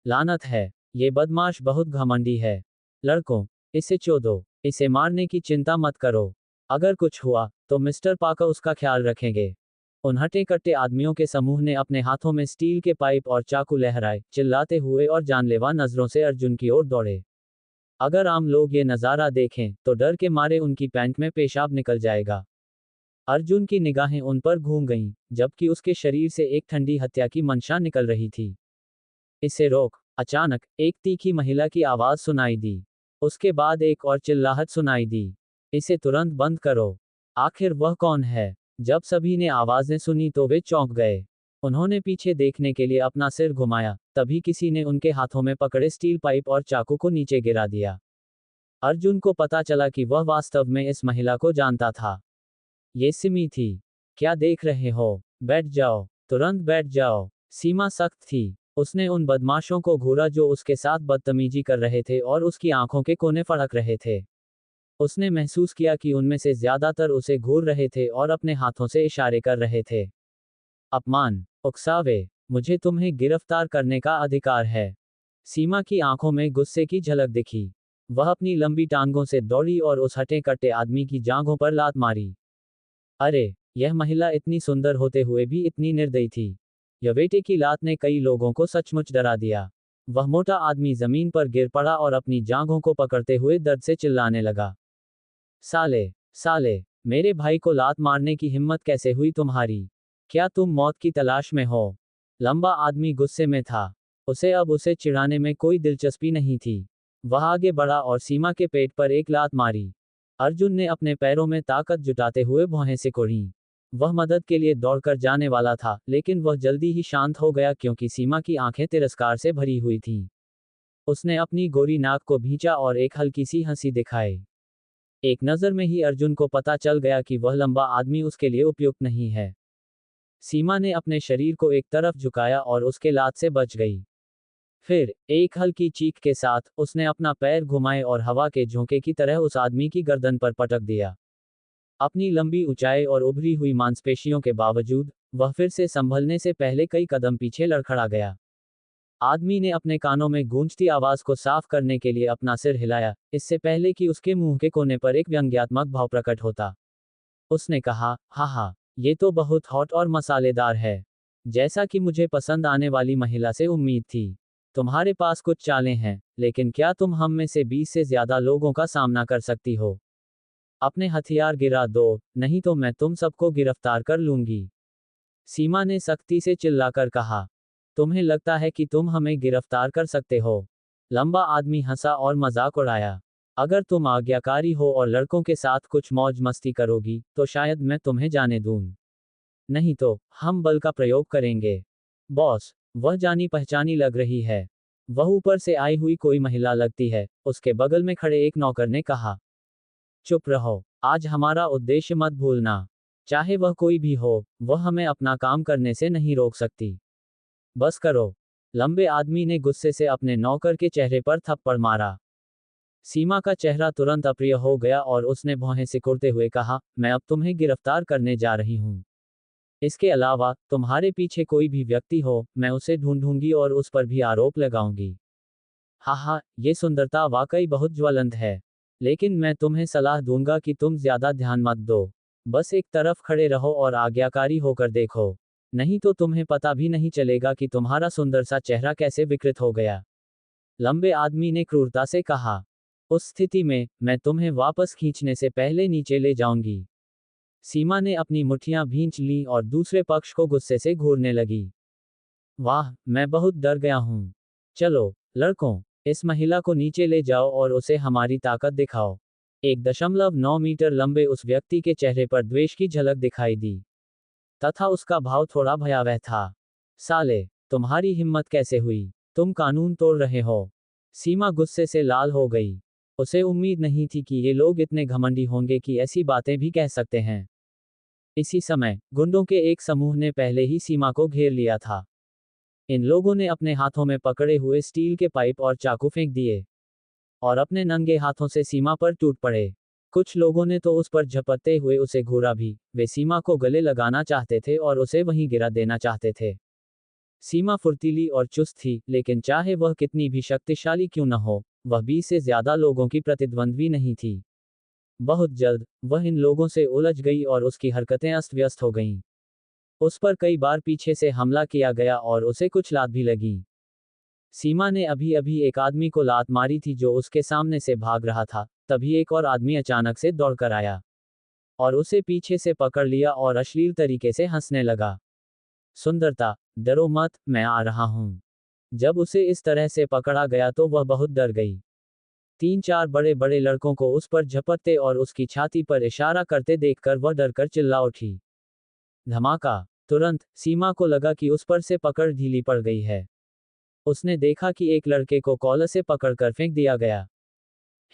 लानत है, ये बदमाश बहुत घमंडी है। लड़कों, इसे चोदो, इसे मारने की चिंता मत करो। अगर कुछ हुआ तो मिस्टर पाका उसका ख्याल रखेंगे। उन हटे कट्टे आदमियों के समूह ने अपने हाथों में स्टील के पाइप और चाकू लहराए, चिल्लाते हुए और जानलेवा नजरों से अर्जुन की ओर दौड़े। अगर आम लोग ये नज़ारा देखें तो डर के मारे उनकी पैंट में पेशाब निकल जाएगा। अर्जुन की निगाहें उन पर घूम गईं, जबकि उसके शरीर से एक ठंडी हत्या की मंशा निकल रही थी। इसे रोक। अचानक एक तीखी महिला की आवाज सुनाई दी। उसके बाद एक और चिल्लाहट सुनाई दी, इसे तुरंत बंद करो। आखिर वह कौन है? जब सभी ने आवाजें सुनी तो वे चौंक गए। उन्होंने पीछे देखने के लिए अपना सिर घुमाया, तभी किसी ने उनके हाथों में पकड़े स्टील पाइप और चाकू को नीचे गिरा दिया। अर्जुन को पता चला कि वह वास्तव में इस महिला को जानता था। ये सिमी थी। क्या देख रहे हो? बैठ जाओ, तुरंत बैठ जाओ। सीमा सख्त थी। उसने उन बदमाशों को घूरा जो उसके साथ बदतमीजी कर रहे थे और उसकी आंखों के कोने फड़क रहे थे। उसने महसूस किया कि उनमें से ज्यादातर उसे घूर रहे थे और अपने हाथों से इशारे कर रहे थे। अपमान, उकसावे, मुझे तुम्हें गिरफ्तार करने का अधिकार है। सीमा की आंखों में गुस्से की झलक दिखी। वह अपनी लंबी टांगों से दौड़ी और उस हटे कट्टे आदमी की जांघों पर लात मारी। अरे, यह महिला इतनी सुंदर होते हुए भी इतनी निर्दयी थी। यह बेटे की लात ने कई लोगों को सचमुच डरा दिया। वह मोटा आदमी जमीन पर गिर पड़ा और अपनी जांघों को पकड़ते हुए दर्द से चिल्लाने लगा। साले, साले, मेरे भाई को लात मारने की हिम्मत कैसे हुई तुम्हारी? क्या तुम मौत की तलाश में हो? लंबा आदमी गुस्से में था। उसे चिढ़ाने में कोई दिलचस्पी नहीं थी। वह आगे बढ़ा और सीमा के पेट पर एक लात मारी। अर्जुन ने अपने पैरों में ताकत जुटाते हुए भौहें सिकोड़ी। वह मदद के लिए दौड़कर जाने वाला था, लेकिन वह जल्दी ही शांत हो गया क्योंकि सीमा की आंखें तिरस्कार से भरी हुई थीं। उसने अपनी गोरी नाक को भींचा और एक हल्की सी हंसी दिखाई। एक नज़र में ही अर्जुन को पता चल गया कि वह लंबा आदमी उसके लिए उपयुक्त नहीं है। सीमा ने अपने शरीर को एक तरफ झुकाया और उसके लात से बच गई। फिर, एक हल्की चीख के साथ, उसने अपना पैर घुमाए और हवा के झोंके की तरह उस आदमी की गर्दन पर पटक दिया। अपनी लंबी ऊंचाई और उभरी हुई मांसपेशियों के बावजूद, वह फिर से संभलने से पहले कई कदम पीछे लड़खड़ा गया। आदमी ने अपने कानों में गूंजती आवाज को साफ करने के लिए अपना सिर हिलाया, इससे पहले कि उसके मुंह के कोने पर एक व्यंग्यात्मक भाव प्रकट होता। उसने कहा, हा, ये तो बहुत हॉट और मसालेदार है। जैसा कि मुझे पसंद आने वाली महिला से उम्मीद थी। तुम्हारे पास कुछ चालें हैं, लेकिन क्या तुम हम में से 20 से ज्यादा लोगों का सामना कर सकती हो? अपने हथियार गिरा दो, नहीं तो मैं तुम सबको गिरफ्तार कर लूंगी। सीमा ने सख्ती से चिल्लाकर कहा। तुम्हें लगता है कि तुम हमें गिरफ्तार कर सकते हो? लंबा आदमी हंसा और मजाक उड़ाया। अगर तुम आज्ञाकारी हो और लड़कों के साथ कुछ मौज मस्ती करोगी, तो शायद मैं तुम्हें जाने दूं। नहीं तो, हम बल का प्रयोग करेंगे। बॉस, वह जानी पहचानी लग रही है। वह ऊपर से आई हुई कोई महिला लगती है, उसके बगल में खड़े एक नौकर ने कहा। चुप रहो, आज हमारा उद्देश्य मत भूलना। चाहे वह कोई भी हो, वह हमें अपना काम करने से नहीं रोक सकती। बस करो। लंबे आदमी ने गुस्से से अपने नौकर के चेहरे पर थप्पड़ मारा। सीमा का चेहरा तुरंत अप्रिय हो गया और उसने भौहें सिकुड़ते हुए कहा, मैं अब तुम्हें गिरफ्तार करने जा रही हूं। इसके अलावा, तुम्हारे पीछे कोई भी व्यक्ति हो, मैं उसे ढूंढूंगी और उस पर भी आरोप लगाऊंगी। हा, ये सुंदरता वाकई बहुत ज्वलंत है। लेकिन मैं तुम्हें सलाह दूंगा कि तुम ज्यादा ध्यान मत दो। बस एक तरफ खड़े रहो और आज्ञाकारी होकर देखो। नहीं तो तुम्हें पता भी नहीं चलेगा कि तुम्हारा सुंदर सा चेहरा कैसे विकृत हो गया। लंबे आदमी ने क्रूरता से कहा। उस स्थिति में, मैं तुम्हें वापस खींचने से पहले नीचे ले जाऊंगी। सीमा ने अपनी मुट्ठियां भींच लीं और दूसरे पक्ष को गुस्से से घूरने लगी। वाह, मैं बहुत डर गया हूं। चलो, लड़कों, इस महिला को नीचे ले जाओ और उसे हमारी ताकत दिखाओ। 1.9 मीटर लंबे उस व्यक्ति के चेहरे पर द्वेष की झलक दिखाई दी, तथा उसका भाव थोड़ा भयावह था। साले, तुम्हारी हिम्मत कैसे हुई? तुम कानून तोड़ रहे हो। सीमा गुस्से से लाल हो गई। उसे उम्मीद नहीं थी कि ये लोग इतने घमंडी होंगे कि ऐसी बातें भी कह सकते हैं। इसी समय, गुंडों के एक समूह ने पहले ही सीमा को घेर लिया था। इन लोगों ने अपने हाथों में पकड़े हुए स्टील के पाइप और चाकू फेंक दिए, और अपने नंगे हाथों से सीमा पर टूट पड़े। कुछ लोगों ने तो उस पर झपटते हुए उसे घूरा भी। वे सीमा को गले लगाना चाहते थे और उसे वहीं गिरा देना चाहते थे। सीमा फुर्तीली और चुस्त थी, लेकिन चाहे वह कितनी भी शक्तिशाली क्यों न हो, वह 20 से ज्यादा लोगों की प्रतिद्वंद्वी नहीं थी। बहुत जल्द, वह इन लोगों से उलझ गई और उसकी हरकतें अस्त व्यस्त हो गईं। उस पर कई बार पीछे से हमला किया गया और उसे कुछ लात भी लगी। सीमा ने अभी अभी एक आदमी को लात मारी थी जो उसके सामने से भाग रहा था, तभी एक और आदमी अचानक से दौड़कर आया और उसे पीछे से पकड़ लिया और अश्लील तरीके से हंसने लगा। सुंदरता, डरो मत, मैं आ रहा हूं। जब उसे इस तरह से पकड़ा गया तो वह बहुत डर गई। 3-4 बड़े बड़े लड़कों को उस पर झपटते और उसकी छाती पर इशारा करते देखकर वह डरकर चिल्ला उठी। धमाका! तुरंत, सीमा को लगा कि उस पर से पकड़ ढीली पड़ गई है। उसने देखा कि एक लड़के को कॉलर से पकड़कर फेंक दिया गया।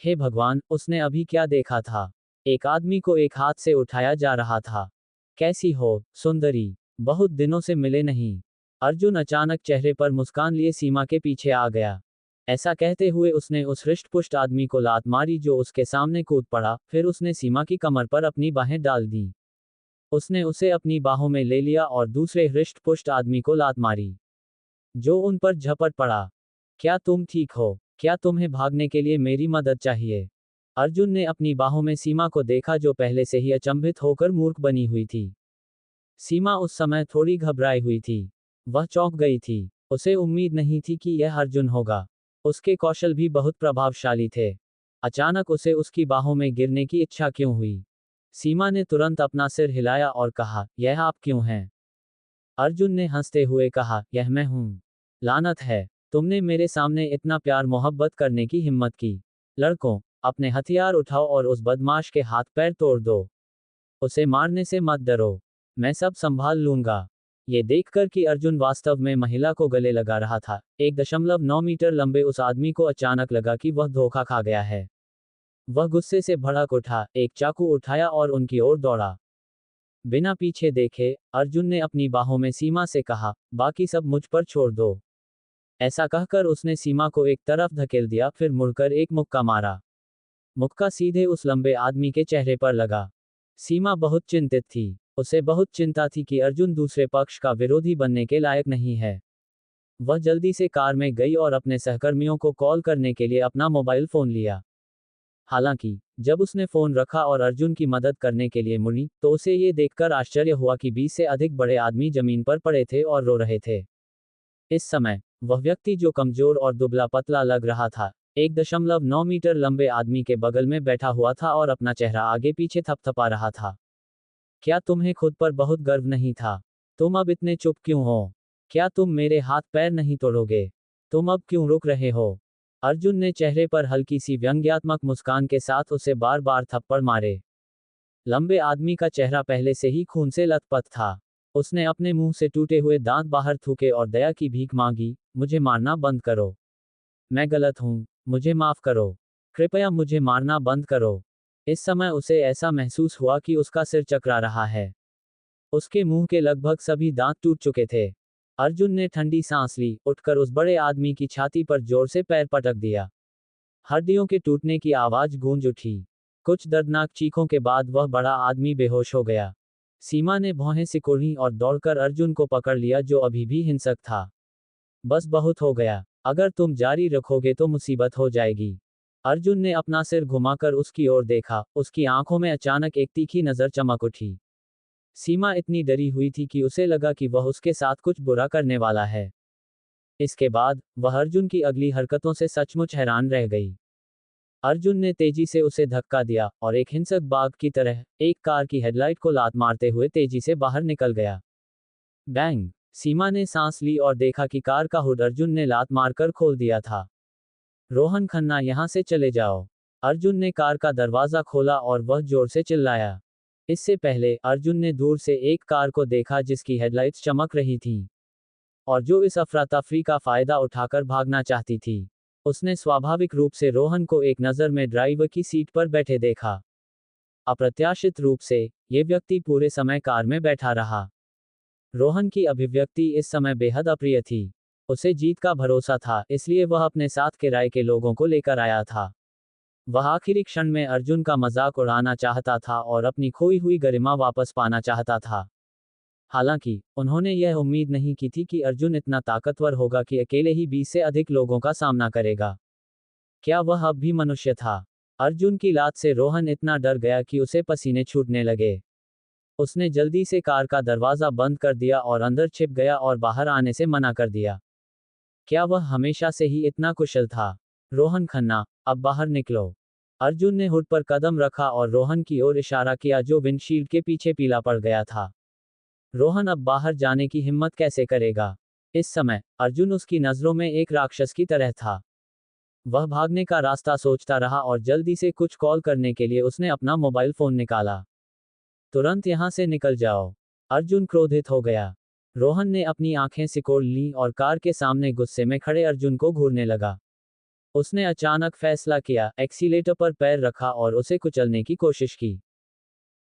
हे भगवान, उसने अभी क्या देखा था? एक आदमी को एक हाथ से उठाया जा रहा था। कैसी हो, सुंदरी? बहुत दिनों से मिले नहीं। अर्जुन अचानक चेहरे पर मुस्कान लिए सीमा के पीछे आ गया। ऐसा कहते हुए उसने उस हृष्ट-पुष्ट आदमी को लात मारी जो उसके सामने कूद पड़ा, फिर उसने सीमा की कमर पर अपनी बाहें डाल दी। उसने उसे अपनी बाहों में ले लिया और दूसरे हृष्ट-पुष्ट आदमी को लात मारी, जो उन पर झपट पड़ा। क्या तुम ठीक हो? क्या तुम्हें भागने के लिए मेरी मदद चाहिए? अर्जुन ने अपनी बाहों में सीमा को देखा जो पहले से ही अचंभित होकर मूर्ख बनी हुई थी। सीमा उस समय थोड़ी घबराई हुई थी। वह चौंक गई थी। उसे उम्मीद नहीं थी कि यह अर्जुन होगा। उसके कौशल भी बहुत प्रभावशाली थे। अचानक उसे उसकी बाहों में गिरने की इच्छा क्यों हुई? सीमा ने तुरंत अपना सिर हिलाया और कहा, यह आप क्यों हैं? अर्जुन ने हंसते हुए कहा, यह मैं हूं। लानत है, तुमने मेरे सामने इतना प्यार मोहब्बत करने की हिम्मत की। लड़कों, अपने हथियार उठाओ और उस बदमाश के हाथ पैर तोड़ दो। उसे मारने से मत डरो, मैं सब संभाल लूंगा। ये देखकर कि अर्जुन वास्तव में महिला को गले लगा रहा था, 1.9 मीटर लंबे उस आदमी को अचानक लगा कि वह धोखा खा गया है। वह गुस्से से भड़क उठा, एक चाकू उठाया और उनकी ओर दौड़ा। बिना पीछे देखे, अर्जुन ने अपनी बाहों में सीमा से कहा, बाकी सब मुझ पर छोड़ दो। ऐसा कहकर उसने सीमा को एक तरफ धकेल दिया, फिर मुड़कर एक मुक्का मारा। मुक्का सीधे उस लंबे आदमी के चेहरे पर लगा। सीमा बहुत चिंतित थी। उसे बहुत चिंता थी कि अर्जुन दूसरे पक्ष का विरोधी बनने के लायक नहीं है। वह जल्दी से कार में गई और अपने सहकर्मियों को कॉल करने के लिए अपना मोबाइल फोन लिया। हालांकि, जब उसने फोन रखा और अर्जुन की मदद करने के लिए मुड़ी, तो उसे ये देखकर आश्चर्य हुआ कि 20 से अधिक बड़े आदमी जमीन पर पड़े थे और रो रहे थे। इस समय, वह व्यक्ति जो कमजोर और दुबला पतला लग रहा था, 1.9 मीटर लंबे आदमी के बगल में बैठा हुआ था और अपना चेहरा आगे पीछे थपथपा रहा था। क्या तुम्हें खुद पर बहुत गर्व नहीं था? तुम अब इतने चुप क्यों हो? क्या तुम मेरे हाथ पैर नहीं तोड़ोगे? तुम अब क्यों रुक रहे हो? अर्जुन ने चेहरे पर हल्की सी व्यंग्यात्मक मुस्कान के साथ उसे बार बार थप्पड़ मारे। लंबे आदमी का चेहरा पहले से ही खून से लथपथ था। उसने अपने मुंह से टूटे हुए दांत बाहर थूके और दया की भीख मांगी, मुझे मारना बंद करो। मैं गलत हूं, मुझे माफ करो। कृपया मुझे मारना बंद करो। इस समय उसे ऐसा महसूस हुआ कि उसका सिर चकरा रहा है। उसके मुंह के लगभग सभी दांत टूट चुके थे। अर्जुन ने ठंडी सांस ली, उठकर उस बड़े आदमी की छाती पर जोर से पैर पटक दिया। हड्डियों के टूटने की आवाज गूंज उठी। कुछ दर्दनाक चीखों के बाद वह बड़ा आदमी बेहोश हो गया। सीमा ने भौहें सिकोड़ी और दौड़कर अर्जुन को पकड़ लिया, जो अभी भी हिंसक था। बस बहुत हो गया, अगर तुम जारी रखोगे तो मुसीबत हो जाएगी। अर्जुन ने अपना सिर घुमाकर उसकी ओर देखा, उसकी आंखों में अचानक एक तीखी नजर चमक उठी। सीमा इतनी डरी हुई थी कि उसे लगा कि वह उसके साथ कुछ बुरा करने वाला है। इसके बाद, वह अर्जुन की अगली हरकतों से सचमुच हैरान रह गई। अर्जुन ने तेजी से उसे धक्का दिया, और एक हिंसक बाघ की तरह, एक कार की हेडलाइट को लात मारते हुए तेजी से बाहर निकल गया। बैंग! सीमा ने सांस ली और देखा कि कार का हुड अर्जुन ने लात मारकर खोल दिया था। रोहन खन्ना, यहां से चले जाओ। अर्जुन ने कार का दरवाजा खोला और वह जोर से चिल्लाया। इससे पहले, अर्जुन ने दूर से एक कार को देखा जिसकी हेडलाइट्स चमक रही थीं, और जो इस अफरा तफरी का फायदा उठाकर भागना चाहती थी। उसने स्वाभाविक रूप से रोहन को एक नज़र में ड्राइवर की सीट पर बैठे देखा। अप्रत्याशित रूप से, ये व्यक्ति पूरे समय कार में बैठा रहा। रोहन की अभिव्यक्ति इस समय बेहद अप्रिय थी। उसे जीत का भरोसा था, इसलिए वह अपने साथ किराए के लोगों को लेकर आया था। वह आखिरी क्षण में अर्जुन का मजाक उड़ाना चाहता था और अपनी खोई हुई गरिमा वापस पाना चाहता था। हालांकि, उन्होंने यह उम्मीद नहीं की थी कि अर्जुन इतना ताकतवर होगा कि अकेले ही 20 से अधिक लोगों का सामना करेगा। क्या वह अब भी मनुष्य था? अर्जुन की लात से रोहन इतना डर गया कि उसे पसीने छूटने लगे। उसने जल्दी से कार का दरवाजा बंद कर दिया और अंदर छिप गया और बाहर आने से मना कर दिया। क्या वह हमेशा से ही इतना कुशल था? रोहन खन्ना, अब बाहर निकलो। अर्जुन ने हुड पर कदम रखा और रोहन की ओर इशारा किया, जो विंडशील्ड के पीछे पीला पड़ गया था। रोहन अब बाहर जाने की हिम्मत कैसे करेगा? इस समय, अर्जुन उसकी नजरों में एक राक्षस की तरह था। वह भागने का रास्ता सोचता रहा और जल्दी से कुछ कॉल करने के लिए उसने अपना मोबाइल फोन निकाला। तुरंत यहां से निकल जाओ। अर्जुन क्रोधित हो गया। रोहन ने अपनी आंखें सिकोड़ लीं और कार के सामने गुस्से में खड़े अर्जुन को घूरने लगा। उसने अचानक फैसला किया, एक्सीलेटर पर पैर रखा और उसे कुचलने की कोशिश की।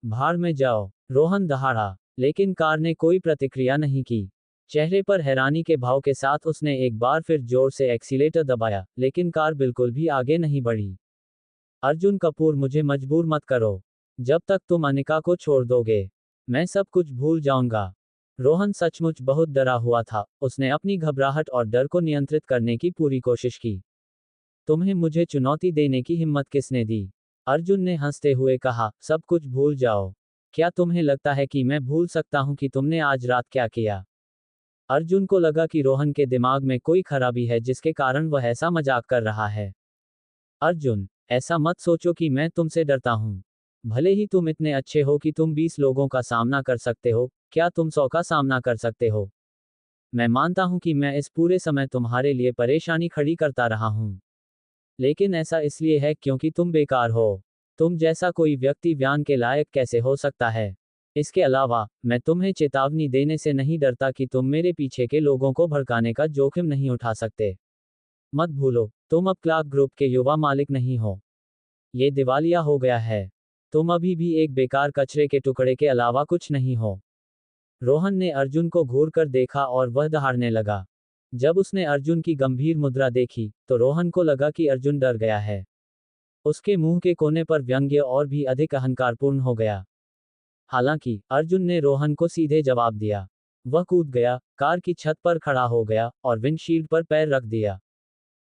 भाड़ में जाओ, रोहन दहाड़ा, लेकिन कार ने कोई प्रतिक्रिया नहीं की। चेहरे पर हैरानी के भाव के साथ उसने एक बार फिर जोर से एक्सीलेटर दबाया, लेकिन कार बिल्कुल भी आगे नहीं बढ़ी। अर्जुन कपूर, मुझे मजबूर मत करो। जब तक तुम अनिका को छोड़ दोगे, मैं सब कुछ भूल जाऊंगा। रोहन सचमुच बहुत डरा हुआ था। उसने अपनी घबराहट और डर को नियंत्रित करने की पूरी कोशिश की। तुम्हें मुझे चुनौती देने की हिम्मत किसने दी? अर्जुन ने हंसते हुए कहा, सब कुछ भूल जाओ। क्या तुम्हें लगता है कि मैं भूल सकता हूं कि तुमने आज रात क्या किया? अर्जुन को लगा कि रोहन के दिमाग में कोई खराबी है जिसके कारण वह ऐसा मजाक कर रहा है। अर्जुन, ऐसा मत सोचो कि मैं तुमसे डरता हूं। भले ही तुम इतने अच्छे हो कि तुम 20 लोगों का सामना कर सकते हो, क्या तुम 100 का सामना कर सकते हो? मैं मानता हूं कि मैं इस पूरे समय तुम्हारे लिए परेशानी खड़ी करता रहा हूं। लेकिन ऐसा इसलिए है क्योंकि तुम बेकार हो। तुम जैसा कोई व्यक्ति ज्ञान के लायक कैसे हो सकता है? इसके अलावा, मैं तुम्हें चेतावनी देने से नहीं डरता कि तुम मेरे पीछे के लोगों को भड़काने का जोखिम नहीं उठा सकते। मत भूलो, तुम अब क्लार्क ग्रुप के युवा मालिक नहीं हो। ये दिवालिया हो गया है। तुम अभी भी एक बेकार कचरे के टुकड़े के अलावा कुछ नहीं हो। रोहन ने अर्जुन को घूर कर देखा और वह दहाड़ने लगा। जब उसने अर्जुन की गंभीर मुद्रा देखी, तो रोहन को लगा कि अर्जुन डर गया है। उसके मुंह के कोने पर व्यंग्य और भी अधिक अहंकारपूर्ण हो गया। हालांकि, अर्जुन ने रोहन को सीधे जवाब दिया। वह कूद गया, कार की छत पर खड़ा हो गया, और विंडशील्ड पर पैर रख दिया।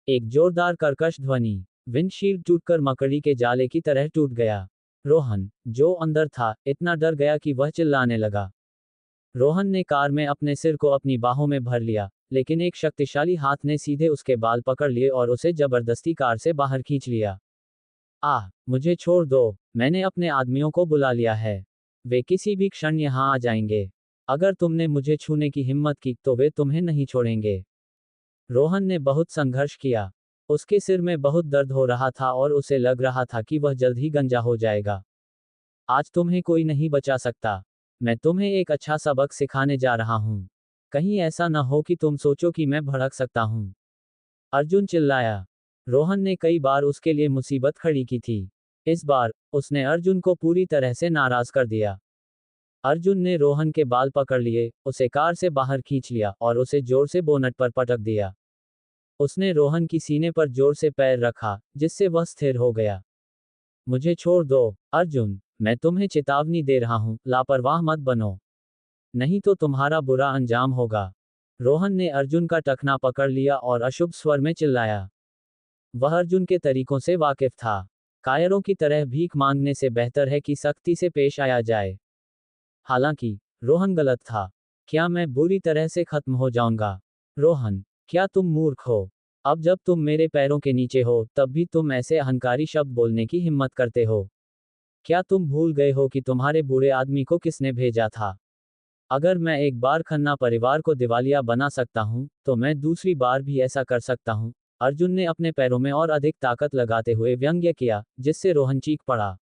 एक जोरदार कर्कश ध्वनि। विंडशील्ड टूटकर मकड़ी के जाले की तरह टूट गया। रोहन, जो अंदर था, इतना डर गया कि वह चिल्लाने लगा। रोहन ने कार में अपने सिर को अपनी बाहों में भर लिया, लेकिन एक शक्तिशाली हाथ ने सीधे उसके बाल पकड़ लिए और उसे जबरदस्ती कार से बाहर खींच लिया। मुझे छोड़ दो, मैंने अपने आदमियों को बुला लिया है। वे किसी भी क्षण यहाँ आ जाएंगे। अगर तुमने मुझे छूने की हिम्मत की तो वे तुम्हें नहीं छोड़ेंगे। रोहन ने बहुत संघर्ष किया। उसके सिर में बहुत दर्द हो रहा था और उसे लग रहा था कि वह जल्द ही गंजा हो जाएगा। आज तुम्हें कोई नहीं बचा सकता। मैं तुम्हें एक अच्छा सबक सिखाने जा रहा हूँ। कहीं ऐसा न हो कि तुम सोचो कि मैं भड़क सकता हूँ। अर्जुन चिल्लाया। रोहन ने कई बार उसके लिए मुसीबत खड़ी की थी। इस बार, उसने अर्जुन को पूरी तरह से नाराज कर दिया। अर्जुन ने रोहन के बाल पकड़ लिए, उसे कार से बाहर खींच लिया और उसे जोर से बोनट पर पटक दिया। उसने रोहन की सीने पर जोर से पैर रखा, जिससे वह स्थिर हो गया। मुझे छोड़ दो, अर्जुन, मैं तुम्हें चेतावनी दे रहा हूं, लापरवाह मत बनो। नहीं तो तुम्हारा बुरा अंजाम होगा। रोहन ने अर्जुन का टखना पकड़ लिया और अशुभ स्वर में चिल्लाया। वह अर्जुन के तरीकों से वाकिफ था। कायरों की तरह भीख मांगने से बेहतर है कि सख्ती से पेश आया जाए। हालांकि, रोहन गलत था। क्या मैं बुरी तरह से खत्म हो जाऊंगा? रोहन, क्या तुम मूर्ख हो? अब जब तुम मेरे पैरों के नीचे हो, तब भी तुम ऐसे अहंकारी शब्द बोलने की हिम्मत करते हो। क्या तुम भूल गए हो कि तुम्हारे बूढ़े आदमी को किसने भेजा था? अगर मैं एक बार खन्ना परिवार को दिवालिया बना सकता हूं, तो मैं दूसरी बार भी ऐसा कर सकता हूं। अर्जुन ने अपने पैरों में और अधिक ताकत लगाते हुए व्यंग्य किया, जिससे रोहन चीख पड़ा।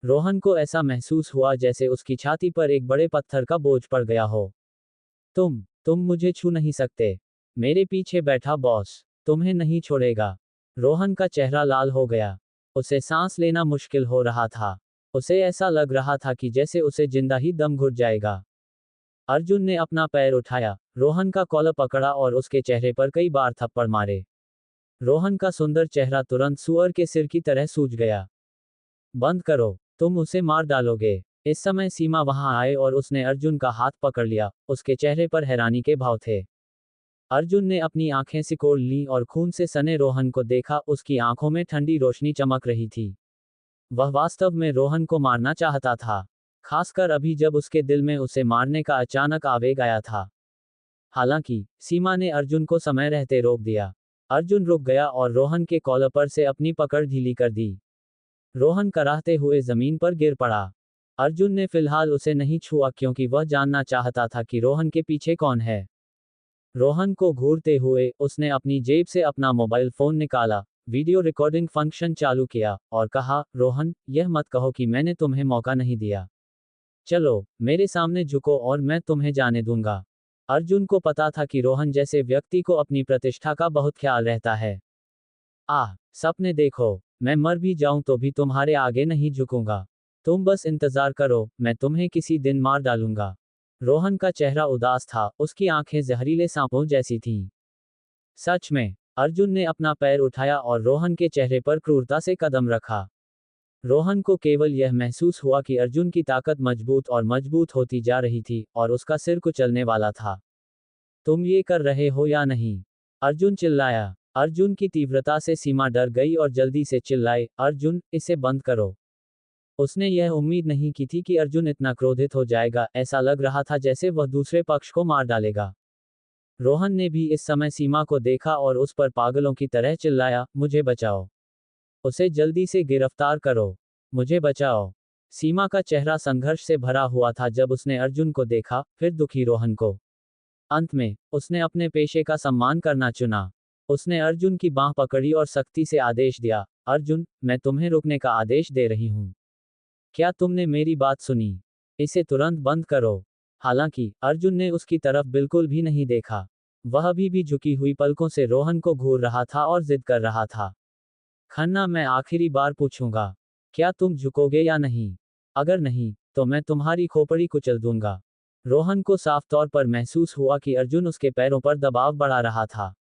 रोहन को ऐसा महसूस हुआ जैसे उसकी छाती पर एक बड़े पत्थर का बोझ पड़ गया हो। तुम मुझे छू नहीं सकते। मेरे पीछे बैठा बॉस तुम्हें नहीं छोड़ेगा। रोहन का चेहरा लाल हो गया। उसे सांस लेना मुश्किल हो रहा था। उसे ऐसा लग रहा था कि जैसे उसे जिंदा ही दम घुट जाएगा। अर्जुन ने अपना पैर उठाया, रोहन का कॉलर पकड़ा और उसके चेहरे पर कई बार थप्पड़ मारे। रोहन का सुंदर चेहरा तुरंत सुअर के सिर की तरह सूज गया। बंद करो, तुम उसे मार डालोगे। इस समय सीमा वहां आए और उसने अर्जुन का हाथ पकड़ लिया, उसके चेहरे पर हैरानी के भाव थे। अर्जुन ने अपनी आंखें सिकोड़ लीं और खून से सने रोहन को देखा, उसकी आंखों में ठंडी रोशनी चमक रही थी। वह वास्तव में रोहन को मारना चाहता था, खासकर अभी जब उसके दिल में उसे मारने का अचानक आवेग आया था। हालांकि, सीमा ने अर्जुन को समय रहते रोक दिया। अर्जुन रुक गया और रोहन के कॉलर पर से अपनी पकड़ ढीली कर दी। रोहन कराहते हुए जमीन पर गिर पड़ा। अर्जुन ने फिलहाल उसे नहीं छुआ क्योंकि वह जानना चाहता था कि रोहन के पीछे कौन है। रोहन को घूरते हुए, उसने अपनी जेब से अपना मोबाइल फोन निकाला, वीडियो रिकॉर्डिंग फंक्शन चालू किया, और कहा, रोहन, यह मत कहो कि मैंने तुम्हें मौका नहीं दिया। चलो, मेरे सामने झुको और मैं तुम्हें जाने दूंगा। अर्जुन को पता था कि रोहन जैसे व्यक्ति को अपनी प्रतिष्ठा का बहुत ख्याल रहता है। सपने देखो, मैं मर भी जाऊं तो भी तुम्हारे आगे नहीं झुकूंगा। तुम बस इंतजार करो, मैं तुम्हें किसी दिन मार डालूंगा। रोहन का चेहरा उदास था, उसकी आंखें जहरीले सांपों जैसी थीं। सच में, अर्जुन ने अपना पैर उठाया और रोहन के चेहरे पर क्रूरता से कदम रखा। रोहन को केवल यह महसूस हुआ कि अर्जुन की ताकत मजबूत और मजबूत होती जा रही थी, और उसका सिर कुचलने वाला था। तुम ये कर रहे हो या नहीं? अर्जुन चिल्लाया। अर्जुन की तीव्रता से सीमा डर गई और जल्दी से चिल्लाए, अर्जुन, इसे बंद करो। उसने यह उम्मीद नहीं की थी कि अर्जुन इतना क्रोधित हो जाएगा, ऐसा लग रहा था जैसे वह दूसरे पक्ष को मार डालेगा। रोहन ने भी इस समय सीमा को देखा और उस पर पागलों की तरह चिल्लाया, मुझे बचाओ। उसे जल्दी से गिरफ्तार करो। मुझे बचाओ। सीमा का चेहरा संघर्ष से भरा हुआ था जब उसने अर्जुन को देखा, फिर दुखी रोहन को। अंत में उसने अपने पेशे का सम्मान करना चुना। उसने अर्जुन की बांह पकड़ी और सख्ती से आदेश दिया, अर्जुन, मैं तुम्हें रुकने का आदेश दे रही हूं। क्या तुमने मेरी बात सुनी? इसे तुरंत बंद करो। हालांकि अर्जुन ने उसकी तरफ बिल्कुल भी नहीं देखा। वह अभी भी झुकी हुई पलकों से रोहन को घूर रहा था और जिद कर रहा था। खन्ना, मैं आखिरी बार पूछूंगा, क्या तुम झुकोगे या नहीं? अगर नहीं, तो मैं तुम्हारी खोपड़ी कुचल दूंगा। रोहन को साफ तौर पर महसूस हुआ कि अर्जुन उसके पैरों पर दबाव बढ़ा रहा था।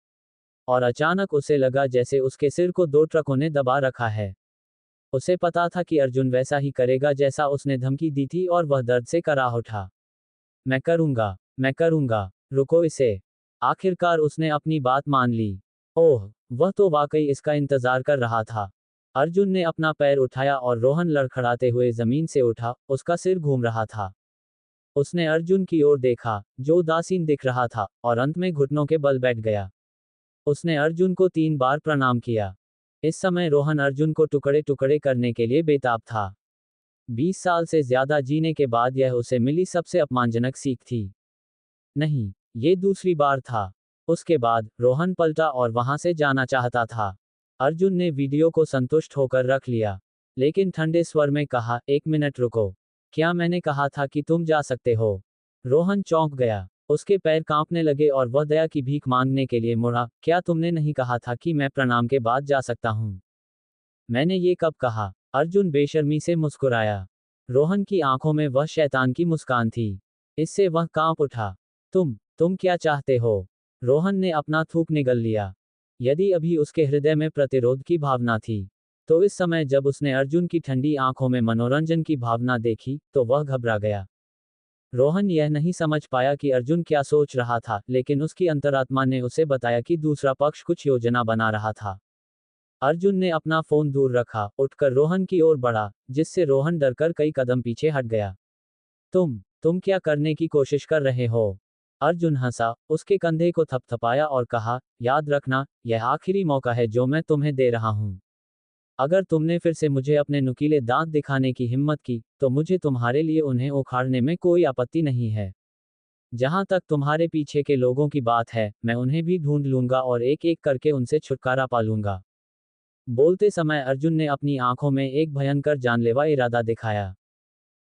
और अचानक उसे लगा जैसे उसके सिर को 2 ट्रकों ने दबा रखा है। उसे पता था कि अर्जुन वैसा ही करेगा जैसा उसने धमकी दी थी और वह दर्द से कराह उठा। मैं करूंगा, रुको इसे। आखिरकार उसने अपनी बात मान ली। ओह, वह तो वाकई इसका इंतजार कर रहा था। अर्जुन ने अपना पैर उठाया और रोहन लड़खड़ाते हुए जमीन से उठा, उसका सिर घूम रहा था। उसने अर्जुन की ओर देखा, जो उदासीन दिख रहा था, और अंत में घुटनों के बल बैठ गया। उसने अर्जुन को 3 बार प्रणाम किया। इस समय रोहन अर्जुन को टुकड़े टुकड़े करने के लिए बेताब था। 20 साल से ज्यादा जीने के बाद यह उसे मिली सबसे अपमानजनक सीख थी। नहीं, ये दूसरी बार था। उसके बाद रोहन पलटा और वहां से जाना चाहता था। अर्जुन ने वीडियो को संतुष्ट होकर रख लिया, लेकिन ठंडे स्वर में कहा, 1 मिनट रुको। क्या मैंने कहा था कि तुम जा सकते हो? रोहन चौंक गया। उसके पैर कांपने लगे और वह दया की भीख मांगने के लिए मुड़ा। क्या तुमने नहीं कहा था कि मैं प्रणाम के बाद जा सकता हूं? मैंने ये कब कहा? अर्जुन बेशर्मी से मुस्कुराया। रोहन की आंखों में वह शैतान की मुस्कान थी। इससे वह कांप उठा। तुम क्या चाहते हो? रोहन ने अपना थूक निगल लिया। यदि अभी उसके हृदय में प्रतिरोध की भावना थी, तो इस समय जब उसने अर्जुन की ठंडी आंखों में मनोरंजन की भावना देखी, तो वह घबरा गया। रोहन यह नहीं समझ पाया कि अर्जुन क्या सोच रहा था, लेकिन उसकी अंतरात्मा ने उसे बताया कि दूसरा पक्ष कुछ योजना बना रहा था। अर्जुन ने अपना फोन दूर रखा, उठकर रोहन की ओर बढ़ा, जिससे रोहन डरकर कई कदम पीछे हट गया। तुम क्या करने की कोशिश कर रहे हो? अर्जुन हंसा, उसके कंधे को थपथपाया और कहा, याद रखना, यह आखिरी मौका है जो मैं तुम्हें दे रहा हूं। अगर तुमने फिर से मुझे अपने नुकीले दांत दिखाने की हिम्मत की, तो मुझे तुम्हारे लिए उन्हें उखाड़ने में कोई आपत्ति नहीं है। जहां तक तुम्हारे पीछे के लोगों की बात है, मैं उन्हें भी ढूंढ लूंगा और एक एक करके उनसे छुटकारा पा लूंगा। बोलते समय अर्जुन ने अपनी आंखों में एक भयंकर जानलेवा इरादा दिखाया,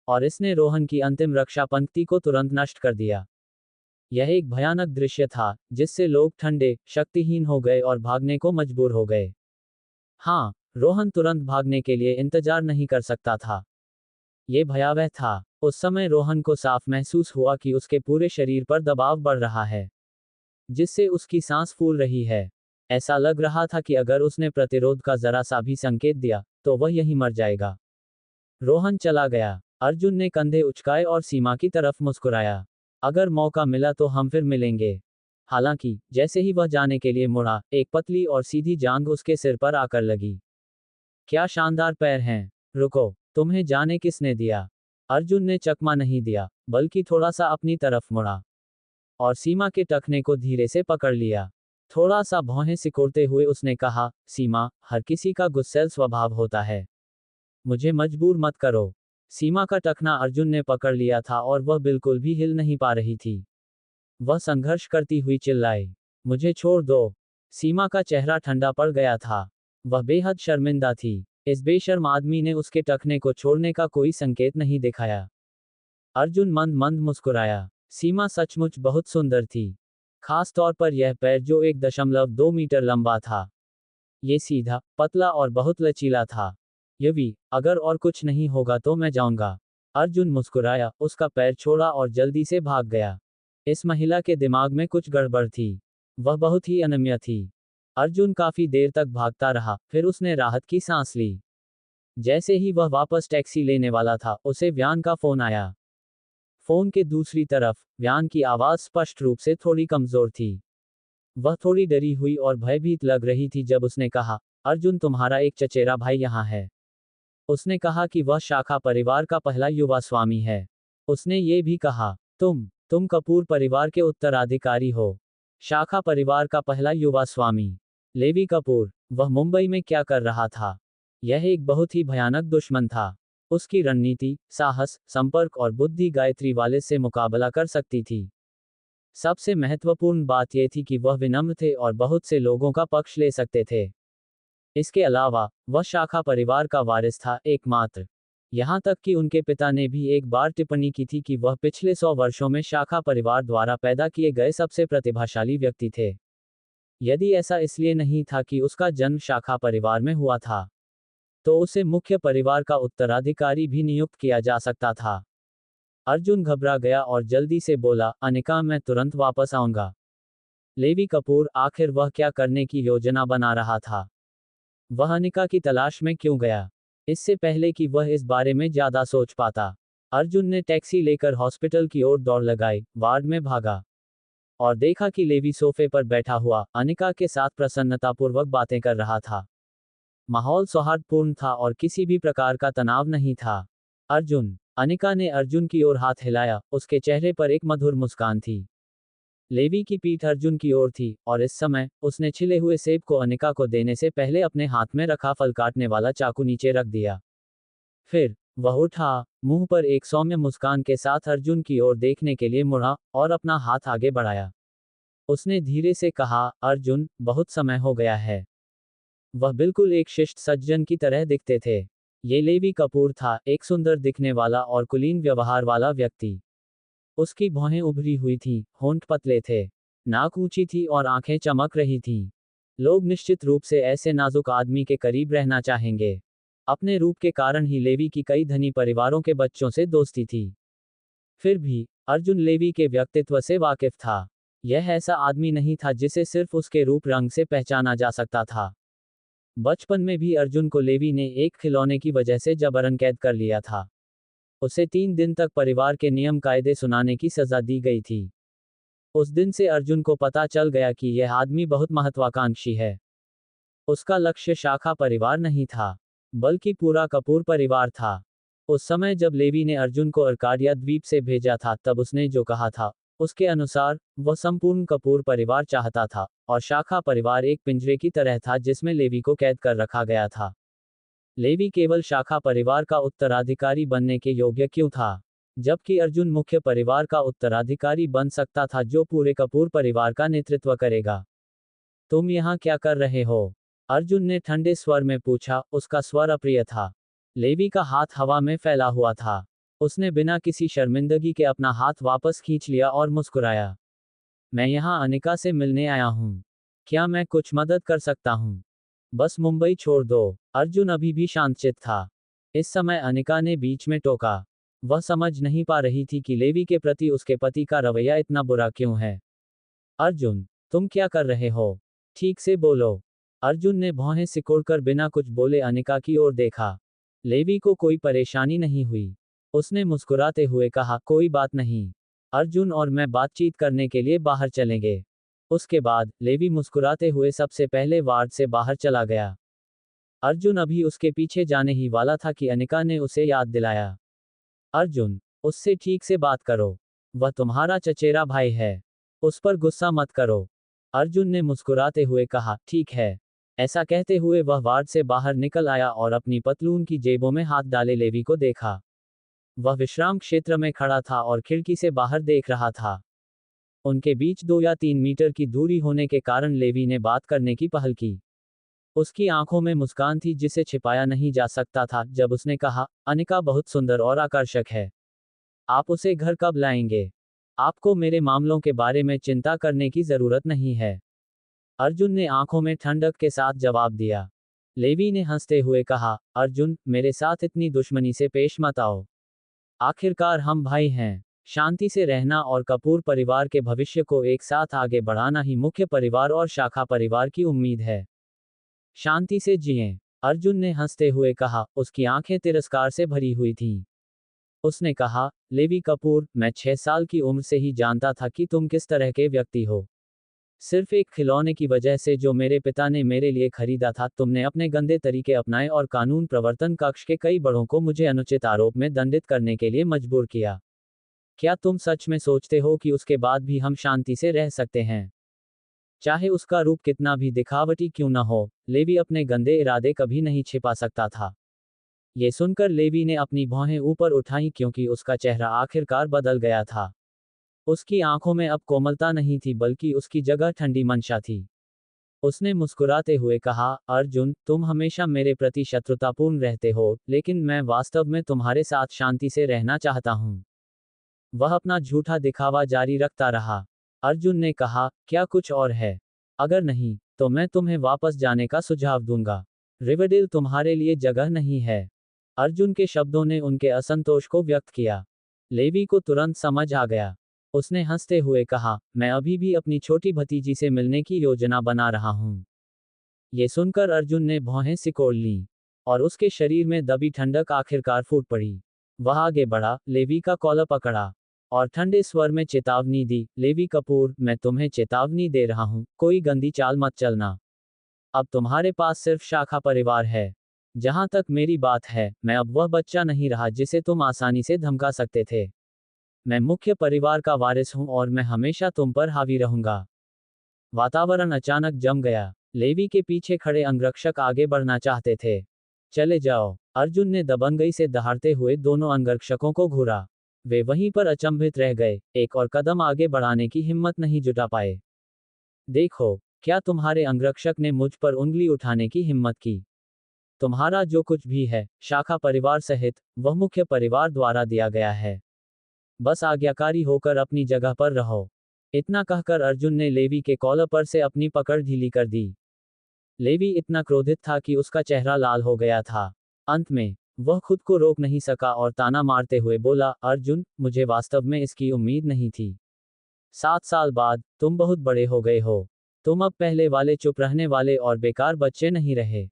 और इसने रोहन की अंतिम रक्षा पंक्ति को तुरंत नष्ट कर दिया। यह एक भयानक दृश्य था, जिससे लोग ठंडे, शक्तिहीन हो गए और भागने को मजबूर हो गए। हाँ, रोहन तुरंत भागने के लिए इंतजार नहीं कर सकता था। ये भयावह था। उस समय रोहन को साफ महसूस हुआ कि उसके पूरे शरीर पर दबाव बढ़ रहा है, जिससे उसकी सांस फूल रही है। ऐसा लग रहा था कि अगर उसने प्रतिरोध का जरा सा भी संकेत दिया, तो वह यहीं मर जाएगा। रोहन चला गया। अर्जुन ने कंधे उचकाए और सीमा की तरफ मुस्कुराया। अगर मौका मिला तो हम फिर मिलेंगे। हालांकि जैसे ही वह जाने के लिए मुड़ा, एक पतली और सीधी जांघ उसके सिर पर आकर लगी। क्या शानदार पैर हैं! रुको, तुम्हें जाने किसने दिया? अर्जुन ने चकमा नहीं दिया, बल्कि थोड़ा सा अपनी तरफ मुड़ा और सीमा के टखने को धीरे से पकड़ लिया। थोड़ा सा भौहें सिकोड़ते हुए उसने कहा, सीमा, हर किसी का गुस्सैल स्वभाव होता है। मुझे मजबूर मत करो। सीमा का टखना अर्जुन ने पकड़ लिया था और वह बिल्कुल भी हिल नहीं पा रही थी। वह संघर्ष करती हुई चिल्लाई, मुझे छोड़ दो। सीमा का चेहरा ठंडा पड़ गया था। वह बेहद शर्मिंदा थी। इस बेशर्म आदमी ने उसके टखने को छोड़ने का कोई संकेत नहीं दिखाया। अर्जुन मंद मंद मुस्कुराया। सीमा सचमुच बहुत सुंदर थी, खास तौर पर यह पैर जो 1.2 मीटर लंबा था। ये सीधा, पतला और बहुत लचीला था। यवी, अगर और कुछ नहीं होगा तो मैं जाऊंगा। अर्जुन मुस्कुराया, उसका पैर छोड़ा और जल्दी से भाग गया। इस महिला के दिमाग में कुछ गड़बड़ थी। वह बहुत ही अनम्य थी। अर्जुन काफी देर तक भागता रहा, फिर उसने राहत की सांस ली। जैसे ही वह वापस टैक्सी लेने वाला था, उसे व्यान का फोन आया। फोन के दूसरी तरफ व्यान की आवाज स्पष्ट रूप से थोड़ी कमजोर थी। वह थोड़ी डरी हुई और भयभीत लग रही थी जब उसने कहा, अर्जुन, तुम्हारा एक चचेरा भाई यहाँ है। उसने कहा कि वह शाखा परिवार का पहला युवा स्वामी है। उसने ये भी कहा, तुम कपूर परिवार के उत्तराधिकारी हो। शाखा परिवार का पहला युवा स्वामी, लेवी कपूर। वह मुंबई में क्या कर रहा था? यह एक बहुत ही भयानक दुश्मन था। उसकी रणनीति, साहस, संपर्क और बुद्धि गायत्री वाले से मुकाबला कर सकती थी। सबसे महत्वपूर्ण बात यह थी कि वह विनम्र थे और बहुत से लोगों का पक्ष ले सकते थे। इसके अलावा, वह शाखा परिवार का वारिस था, एकमात्र। यहाँ तक कि उनके पिता ने भी एक बार टिप्पणी की थी कि वह पिछले 100 वर्षों में शाखा परिवार द्वारा पैदा किए गए सबसे प्रतिभाशाली व्यक्ति थे। यदि ऐसा इसलिए नहीं था कि उसका जन्म शाखा परिवार में हुआ था, तो उसे मुख्य परिवार का उत्तराधिकारी भी नियुक्त किया जा सकता था। अर्जुन घबरा गया और जल्दी से बोला, अनिका, मैं तुरंत वापस आऊंगा। लेवी कपूर, आखिर वह क्या करने की योजना बना रहा था? वह अनिका की तलाश में क्यों गया? इससे पहले कि वह इस बारे में ज्यादा सोच पाता, अर्जुन ने टैक्सी लेकर हॉस्पिटल की ओर दौड़ लगाई, वार्ड में भागा और देखा कि लेवी सोफे पर बैठा हुआ अनिका के साथ प्रसन्नतापूर्वक बातें कर रहा था। माहौल सौहार्दपूर्ण था और किसी भी प्रकार का तनाव नहीं था। अर्जुन, अनिका ने अर्जुन की ओर हाथ हिलाया, उसके चेहरे पर एक मधुर मुस्कान थी। लेवी की पीठ अर्जुन की ओर थी और इस समय उसने छिले हुए सेब को अनिका को देने से पहले अपने हाथ में रखा फल काटने वाला चाकू नीचे रख दिया। फिर वह उठा, मुंह पर एक सौम्य मुस्कान के साथ अर्जुन की ओर देखने के लिए मुड़ा और अपना हाथ आगे बढ़ाया। उसने धीरे से कहा, अर्जुन, बहुत समय हो गया है। वह बिल्कुल एक शिष्ट सज्जन की तरह दिखते थे। ये लेवी कपूर था, एक सुंदर दिखने वाला और कुलीन व्यवहार वाला व्यक्ति। उसकी भौहें उभरी हुई थीं, होंठ पतले थे, नाक ऊंची थी और आंखें चमक रही थीं। लोग निश्चित रूप से ऐसे नाजुक आदमी के करीब रहना चाहेंगे। अपने रूप के कारण ही लेवी की कई धनी परिवारों के बच्चों से दोस्ती थी। फिर भी अर्जुन लेवी के व्यक्तित्व से वाकिफ था। यह ऐसा आदमी नहीं था जिसे सिर्फ उसके रूप रंग से पहचाना जा सकता था। बचपन में भी अर्जुन को लेवी ने एक खिलौने की वजह से जबरन कैद कर लिया था। उसे 3 दिन तक परिवार के नियम कायदे सुनाने की सजा दी गई थी। उस दिन से अर्जुन को पता चल गया कि यह आदमी बहुत महत्वाकांक्षी है। उसका लक्ष्य शाखा परिवार नहीं था, बल्कि पूरा कपूर परिवार था। उस समय जब लेवी ने अर्जुन को अर्काडिया द्वीप से भेजा था, तब उसने जो कहा था, उसके अनुसार वह संपूर्ण कपूर परिवार चाहता था और शाखा परिवार एक पिंजरे की तरह था जिसमें लेवी को कैद कर रखा गया था। लेवी केवल शाखा परिवार का उत्तराधिकारी बनने के योग्य क्यों था, जबकि अर्जुन मुख्य परिवार का उत्तराधिकारी बन सकता था जो पूरे कपूर परिवार का नेतृत्व करेगा। तुम यहाँ क्या कर रहे हो? अर्जुन ने ठंडे स्वर में पूछा, उसका स्वर अप्रिय था। लेवी का हाथ हवा में फैला हुआ था। उसने बिना किसी शर्मिंदगी के अपना हाथ वापस खींच लिया और मुस्कुराया। मैं यहाँ अनिका से मिलने आया हूँ। क्या मैं कुछ मदद कर सकता हूँ? बस मुंबई छोड़ दो। अर्जुन अभी भी शांतचित्त था। इस समय अनिका ने बीच में टोका। वह समझ नहीं पा रही थी कि लेवी के प्रति उसके पति का रवैया इतना बुरा क्यों है। अर्जुन, तुम क्या कर रहे हो? ठीक से बोलो। अर्जुन ने भौहें सिकोड़कर बिना कुछ बोले अनिका की ओर देखा। लेवी को कोई परेशानी नहीं हुई। उसने मुस्कुराते हुए कहा, कोई बात नहीं। अर्जुन और मैं बातचीत करने के लिए बाहर चलेंगे। उसके बाद लेवी मुस्कुराते हुए सबसे पहले वार्ड से बाहर चला गया। अर्जुन अभी उसके पीछे जाने ही वाला था कि अनिका ने उसे याद दिलाया। अर्जुन, उससे ठीक से बात करो। वह तुम्हारा चचेरा भाई है। उस पर गुस्सा मत करो। अर्जुन ने मुस्कुराते हुए कहा, ठीक है। ऐसा कहते हुए वह वार्ड से बाहर निकल आया और अपनी पतलून की जेबों में हाथ डाले लेवी को देखा। वह विश्राम क्षेत्र में खड़ा था और खिड़की से बाहर देख रहा था। उनके बीच 2 या 3 मीटर की दूरी होने के कारण लेवी ने बात करने की पहल की। उसकी आंखों में मुस्कान थी जिसे छिपाया नहीं जा सकता था जब उसने कहा, अनिका बहुत सुंदर और आकर्षक है। आप उसे घर कब लाएंगे? आपको मेरे मामलों के बारे में चिंता करने की जरूरत नहीं है। अर्जुन ने आंखों में ठंडक के साथ जवाब दिया। लेवी ने हंसते हुए कहा, अर्जुन, मेरे साथ इतनी दुश्मनी से पेश मत आओ। आखिरकार हम भाई हैं। शांति से रहना और कपूर परिवार के भविष्य को एक साथ आगे बढ़ाना ही मुख्य परिवार और शाखा परिवार की उम्मीद है। शांति से जिएं। अर्जुन ने हंसते हुए कहा, उसकी आंखें तिरस्कार से भरी हुई थीं। उसने कहा, लेवी कपूर, मैं 6 साल की उम्र से ही जानता था कि तुम किस तरह के व्यक्ति हो। सिर्फ एक खिलौने की वजह से जो मेरे पिता ने मेरे लिए खरीदा था, तुमने अपने गंदे तरीके अपनाए और कानून प्रवर्तन कक्ष के कई बड़ों को मुझे अनुचित आरोप में दंडित करने के लिए मजबूर किया। क्या तुम सच में सोचते हो कि उसके बाद भी हम शांति से रह सकते हैं? चाहे उसका रूप कितना भी दिखावटी क्यों न हो, लेवी अपने गंदे इरादे कभी नहीं छिपा सकता था। ये सुनकर लेवी ने अपनी भौहें ऊपर उठाई क्योंकि उसका चेहरा आखिरकार बदल गया था। उसकी आंखों में अब कोमलता नहीं थी बल्कि उसकी जगह ठंडी मंशा थी। उसने मुस्कुराते हुए कहा, अर्जुन, तुम हमेशा मेरे प्रति शत्रुतापूर्ण रहते हो, लेकिन मैं वास्तव में तुम्हारे साथ शांति से रहना चाहता हूँ। वह अपना झूठा दिखावा जारी रखता रहा। अर्जुन ने कहा, क्या कुछ और है? अगर नहीं, तो मैं तुम्हें वापस जाने का सुझाव दूंगा। रिवरडेल तुम्हारे लिए जगह नहीं है। अर्जुन के शब्दों ने उनके असंतोष को व्यक्त किया। लेवी को तुरंत समझ आ गया। उसने हंसते हुए कहा, मैं अभी भी अपनी छोटी भतीजी से मिलने की योजना बना रहा हूँ। ये सुनकर अर्जुन ने भौहें सिकोड़ लीं, और उसके शरीर में दबी ठंडक आखिरकार फूट पड़ी। वह आगे बढ़ा, लेवी का कॉलर पकड़ा, और ठंडे स्वर में चेतावनी दी, लेवी कपूर, मैं तुम्हें चेतावनी दे रहा हूँ, कोई गंदी चाल मत चलना। अब तुम्हारे पास सिर्फ शाखा परिवार है। जहां तक मेरी बात है, मैं अब वह बच्चा नहीं रहा जिसे तुम आसानी से धमका सकते थे। मैं मुख्य परिवार का वारिस हूं और मैं हमेशा तुम पर हावी रहूंगा। वातावरण अचानक जम गया। लेवी के पीछे खड़े अंगरक्षक आगे बढ़ना चाहते थे। चले जाओ, अर्जुन ने दबंगई से दहाड़ते हुए दोनों अंगरक्षकों को घूरा। वे वहीं पर अचंभित रह गए, एक और कदम आगे बढ़ाने की हिम्मत नहीं जुटा पाए। देखो, क्या तुम्हारे अंगरक्षक ने मुझ पर उंगली उठाने की हिम्मत की? तुम्हारा जो कुछ भी है, शाखा परिवार सहित, वह मुख्य परिवार द्वारा दिया गया है। बस आज्ञाकारी होकर अपनी जगह पर रहो। इतना कहकर अर्जुन ने लेवी के कॉलर पर से अपनी पकड़ ढीली कर दी। लेवी इतना क्रोधित था कि उसका चेहरा लाल हो गया था। अंत में, वह खुद को रोक नहीं सका और ताना मारते हुए बोला, अर्जुन, मुझे वास्तव में इसकी उम्मीद नहीं थी। 7 साल बाद, तुम बहुत बड़े हो गए हो। तुम अब पहले वाले चुप रहने वाले और बेकार बच्चे नहीं रहे।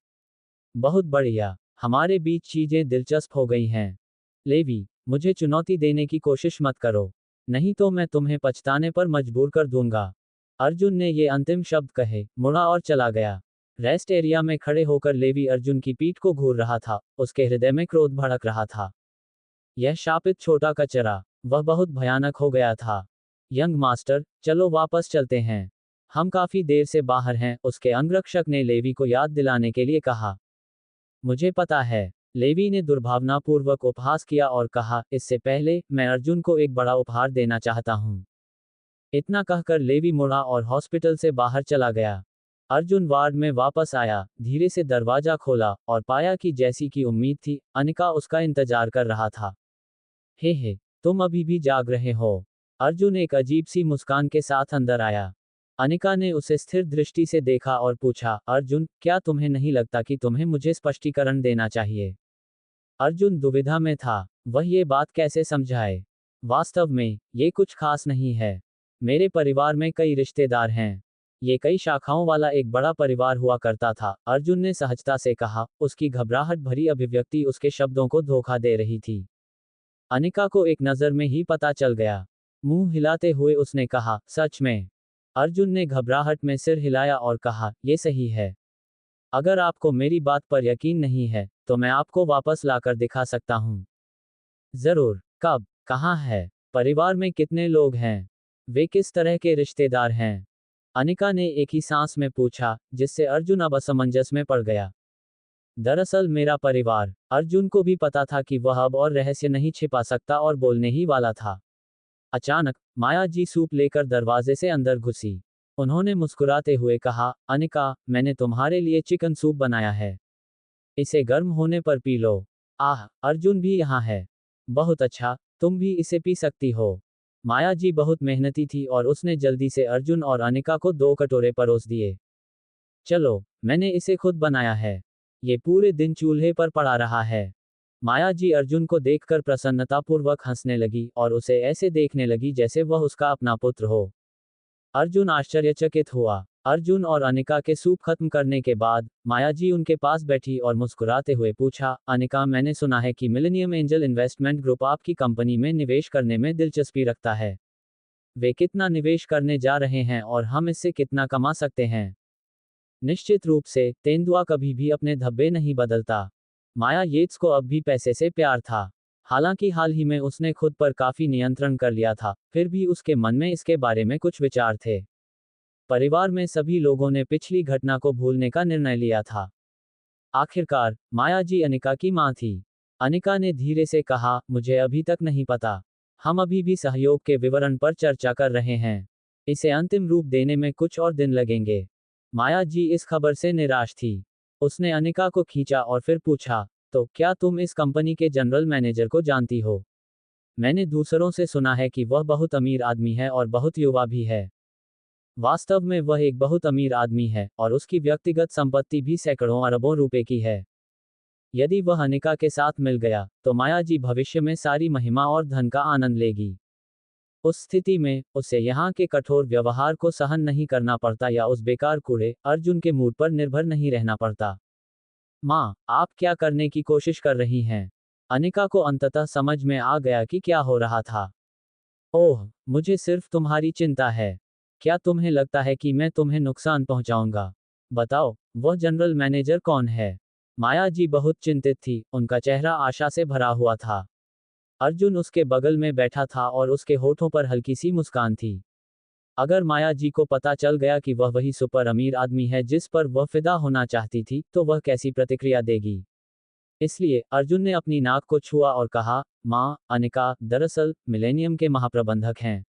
बहुत बढ़िया, हमारे बीच चीजें दिलचस्प हो गई हैं। लेवी, मुझे चुनौती देने की कोशिश मत करो, नहीं तो मैं तुम्हें पछताने पर मजबूर कर दूंगा। अर्जुन ने ये अंतिम शब्द कहे, मुड़ा और चला गया। रेस्ट एरिया में खड़े होकर लेवी अर्जुन की पीठ को घूर रहा था, उसके हृदय में क्रोध भड़क रहा था। यह शापित छोटा कचरा, वह बहुत भयानक हो गया था। यंग मास्टर, चलो वापस चलते हैं। हम काफी देर से बाहर हैं, उसके अंगरक्षक ने लेवी को याद दिलाने के लिए कहा। मुझे पता है, लेवी ने दुर्भावनापूर्वक उपहास किया और कहा, इससे पहले, मैं अर्जुन को एक बड़ा उपहार देना चाहता हूँ। इतना कहकर लेवी मुड़ा और हॉस्पिटल से बाहर चला गया। अर्जुन वार्ड में वापस आया, धीरे से दरवाजा खोला, और पाया कि जैसी की उम्मीद थी, अनिका उसका इंतजार कर रहा था। हे, तुम अभी भी जाग रहे हो? अर्जुन एक अजीब सी मुस्कान के साथ अंदर आया। अनिका ने उसे स्थिर दृष्टि से देखा और पूछा, अर्जुन, क्या तुम्हें नहीं लगता कि तुम्हें मुझे स्पष्टीकरण देना चाहिए? अर्जुन दुविधा में था, वह ये बात कैसे समझाए। वास्तव में, ये कुछ खास नहीं है। मेरे परिवार में कई रिश्तेदार हैं। ये कई शाखाओं वाला एक बड़ा परिवार हुआ करता था, अर्जुन ने सहजता से कहा, उसकी घबराहट भरी अभिव्यक्ति उसके शब्दों को धोखा दे रही थी। अनिका को एक नज़र में ही पता चल गया। मुंह हिलाते हुए उसने कहा, सच में? अर्जुन ने घबराहट में सिर हिलाया और कहा, ये सही है। अगर आपको मेरी बात पर यकीन नहीं है, तो मैं आपको वापस लाकर दिखा सकता हूँ। जरूर, कब, कहाँ है? परिवार में कितने लोग हैं? वे किस तरह के रिश्तेदार हैं? अनिका ने एक ही सांस में पूछा, जिससे अर्जुन अब असमंजस में पड़ गया। दरअसल मेरा परिवार, अर्जुन को भी पता था कि वह अब और रहस्य नहीं छिपा सकता और बोलने ही वाला था। अचानक, माया जी सूप लेकर दरवाजे से अंदर घुसी। उन्होंने मुस्कुराते हुए कहा, अनिका, मैंने तुम्हारे लिए चिकन सूप बनाया है। इसे गर्म होने पर पी लो। आह, अर्जुन भी यहाँ है। बहुत अच्छा, तुम भी इसे पी सकती हो। माया जी बहुत मेहनती थी और उसने जल्दी से अर्जुन और अनिका को 2 कटोरे परोस दिए। चलो, मैंने इसे खुद बनाया है। ये पूरे दिन चूल्हे पर पड़ा रहा है। माया जी अर्जुन को देखकर प्रसन्नतापूर्वक हंसने लगी और उसे ऐसे देखने लगी जैसे वह उसका अपना पुत्र हो। अर्जुन आश्चर्यचकित हुआ। अर्जुन और अनिका के सूप खत्म करने के बाद, माया जी उनके पास बैठी और मुस्कुराते हुए पूछा, अनिका, मैंने सुना है कि मिलेनियम एंजल इन्वेस्टमेंट ग्रुप आपकी कंपनी में निवेश करने में दिलचस्पी रखता है। वे कितना निवेश करने जा रहे हैं और हम इससे कितना कमा सकते हैं? निश्चित रूप से, तेंदुआ कभी भी अपने धब्बे नहीं बदलता। माया येट्स को अब भी पैसे से प्यार था। हालांकि हाल ही में उसने खुद पर काफी नियंत्रण कर लिया था, फिर भी उसके मन में इसके बारे में कुछ विचार थे। परिवार में सभी लोगों ने पिछली घटना को भूलने का निर्णय लिया था। आखिरकार, माया जी अनिका की मां थी। अनिका ने धीरे से कहा, मुझे अभी तक नहीं पता। हम अभी भी सहयोग के विवरण पर चर्चा कर रहे हैं। इसे अंतिम रूप देने में कुछ और दिन लगेंगे। माया जी इस खबर से निराश थी। उसने अनिका को खींचा और फिर पूछा, तो क्या तुम इस कंपनी के जनरल मैनेजर को जानती हो? मैंने दूसरों से सुना है कि वह बहुत अमीर आदमी है और बहुत युवा भी है। वास्तव में वह एक बहुत अमीर आदमी है और उसकी व्यक्तिगत संपत्ति भी सैकड़ों अरबों रुपए की है। यदि वह अनिका के साथ मिल गया तो माया जी भविष्य में सारी महिमा और धन का आनंद लेगी। उस स्थिति में उसे यहाँ के कठोर व्यवहार को सहन नहीं करना पड़ता या उस बेकार कूड़े अर्जुन के मूड पर निर्भर नहीं रहना पड़ता। माँ, आप क्या करने की कोशिश कर रही हैं? अनिका को अंततः समझ में आ गया कि क्या हो रहा था। ओह, मुझे सिर्फ तुम्हारी चिंता है। क्या तुम्हें लगता है कि मैं तुम्हें नुकसान पहुंचाऊंगा? बताओ, वह जनरल मैनेजर कौन है? माया जी बहुत चिंतित थी, उनका चेहरा आशा से भरा हुआ था। अर्जुन उसके बगल में बैठा था और उसके होठों पर हल्की सी मुस्कान थी। अगर माया जी को पता चल गया कि वह वही सुपर अमीर आदमी है जिस पर वह फिदा होना चाहती थी, तो वह कैसी प्रतिक्रिया देगी? इसलिए अर्जुन ने अपनी नाक को छुआ और कहा, माँ, अनिका दरअसल मिलेनियम के महाप्रबंधक हैं।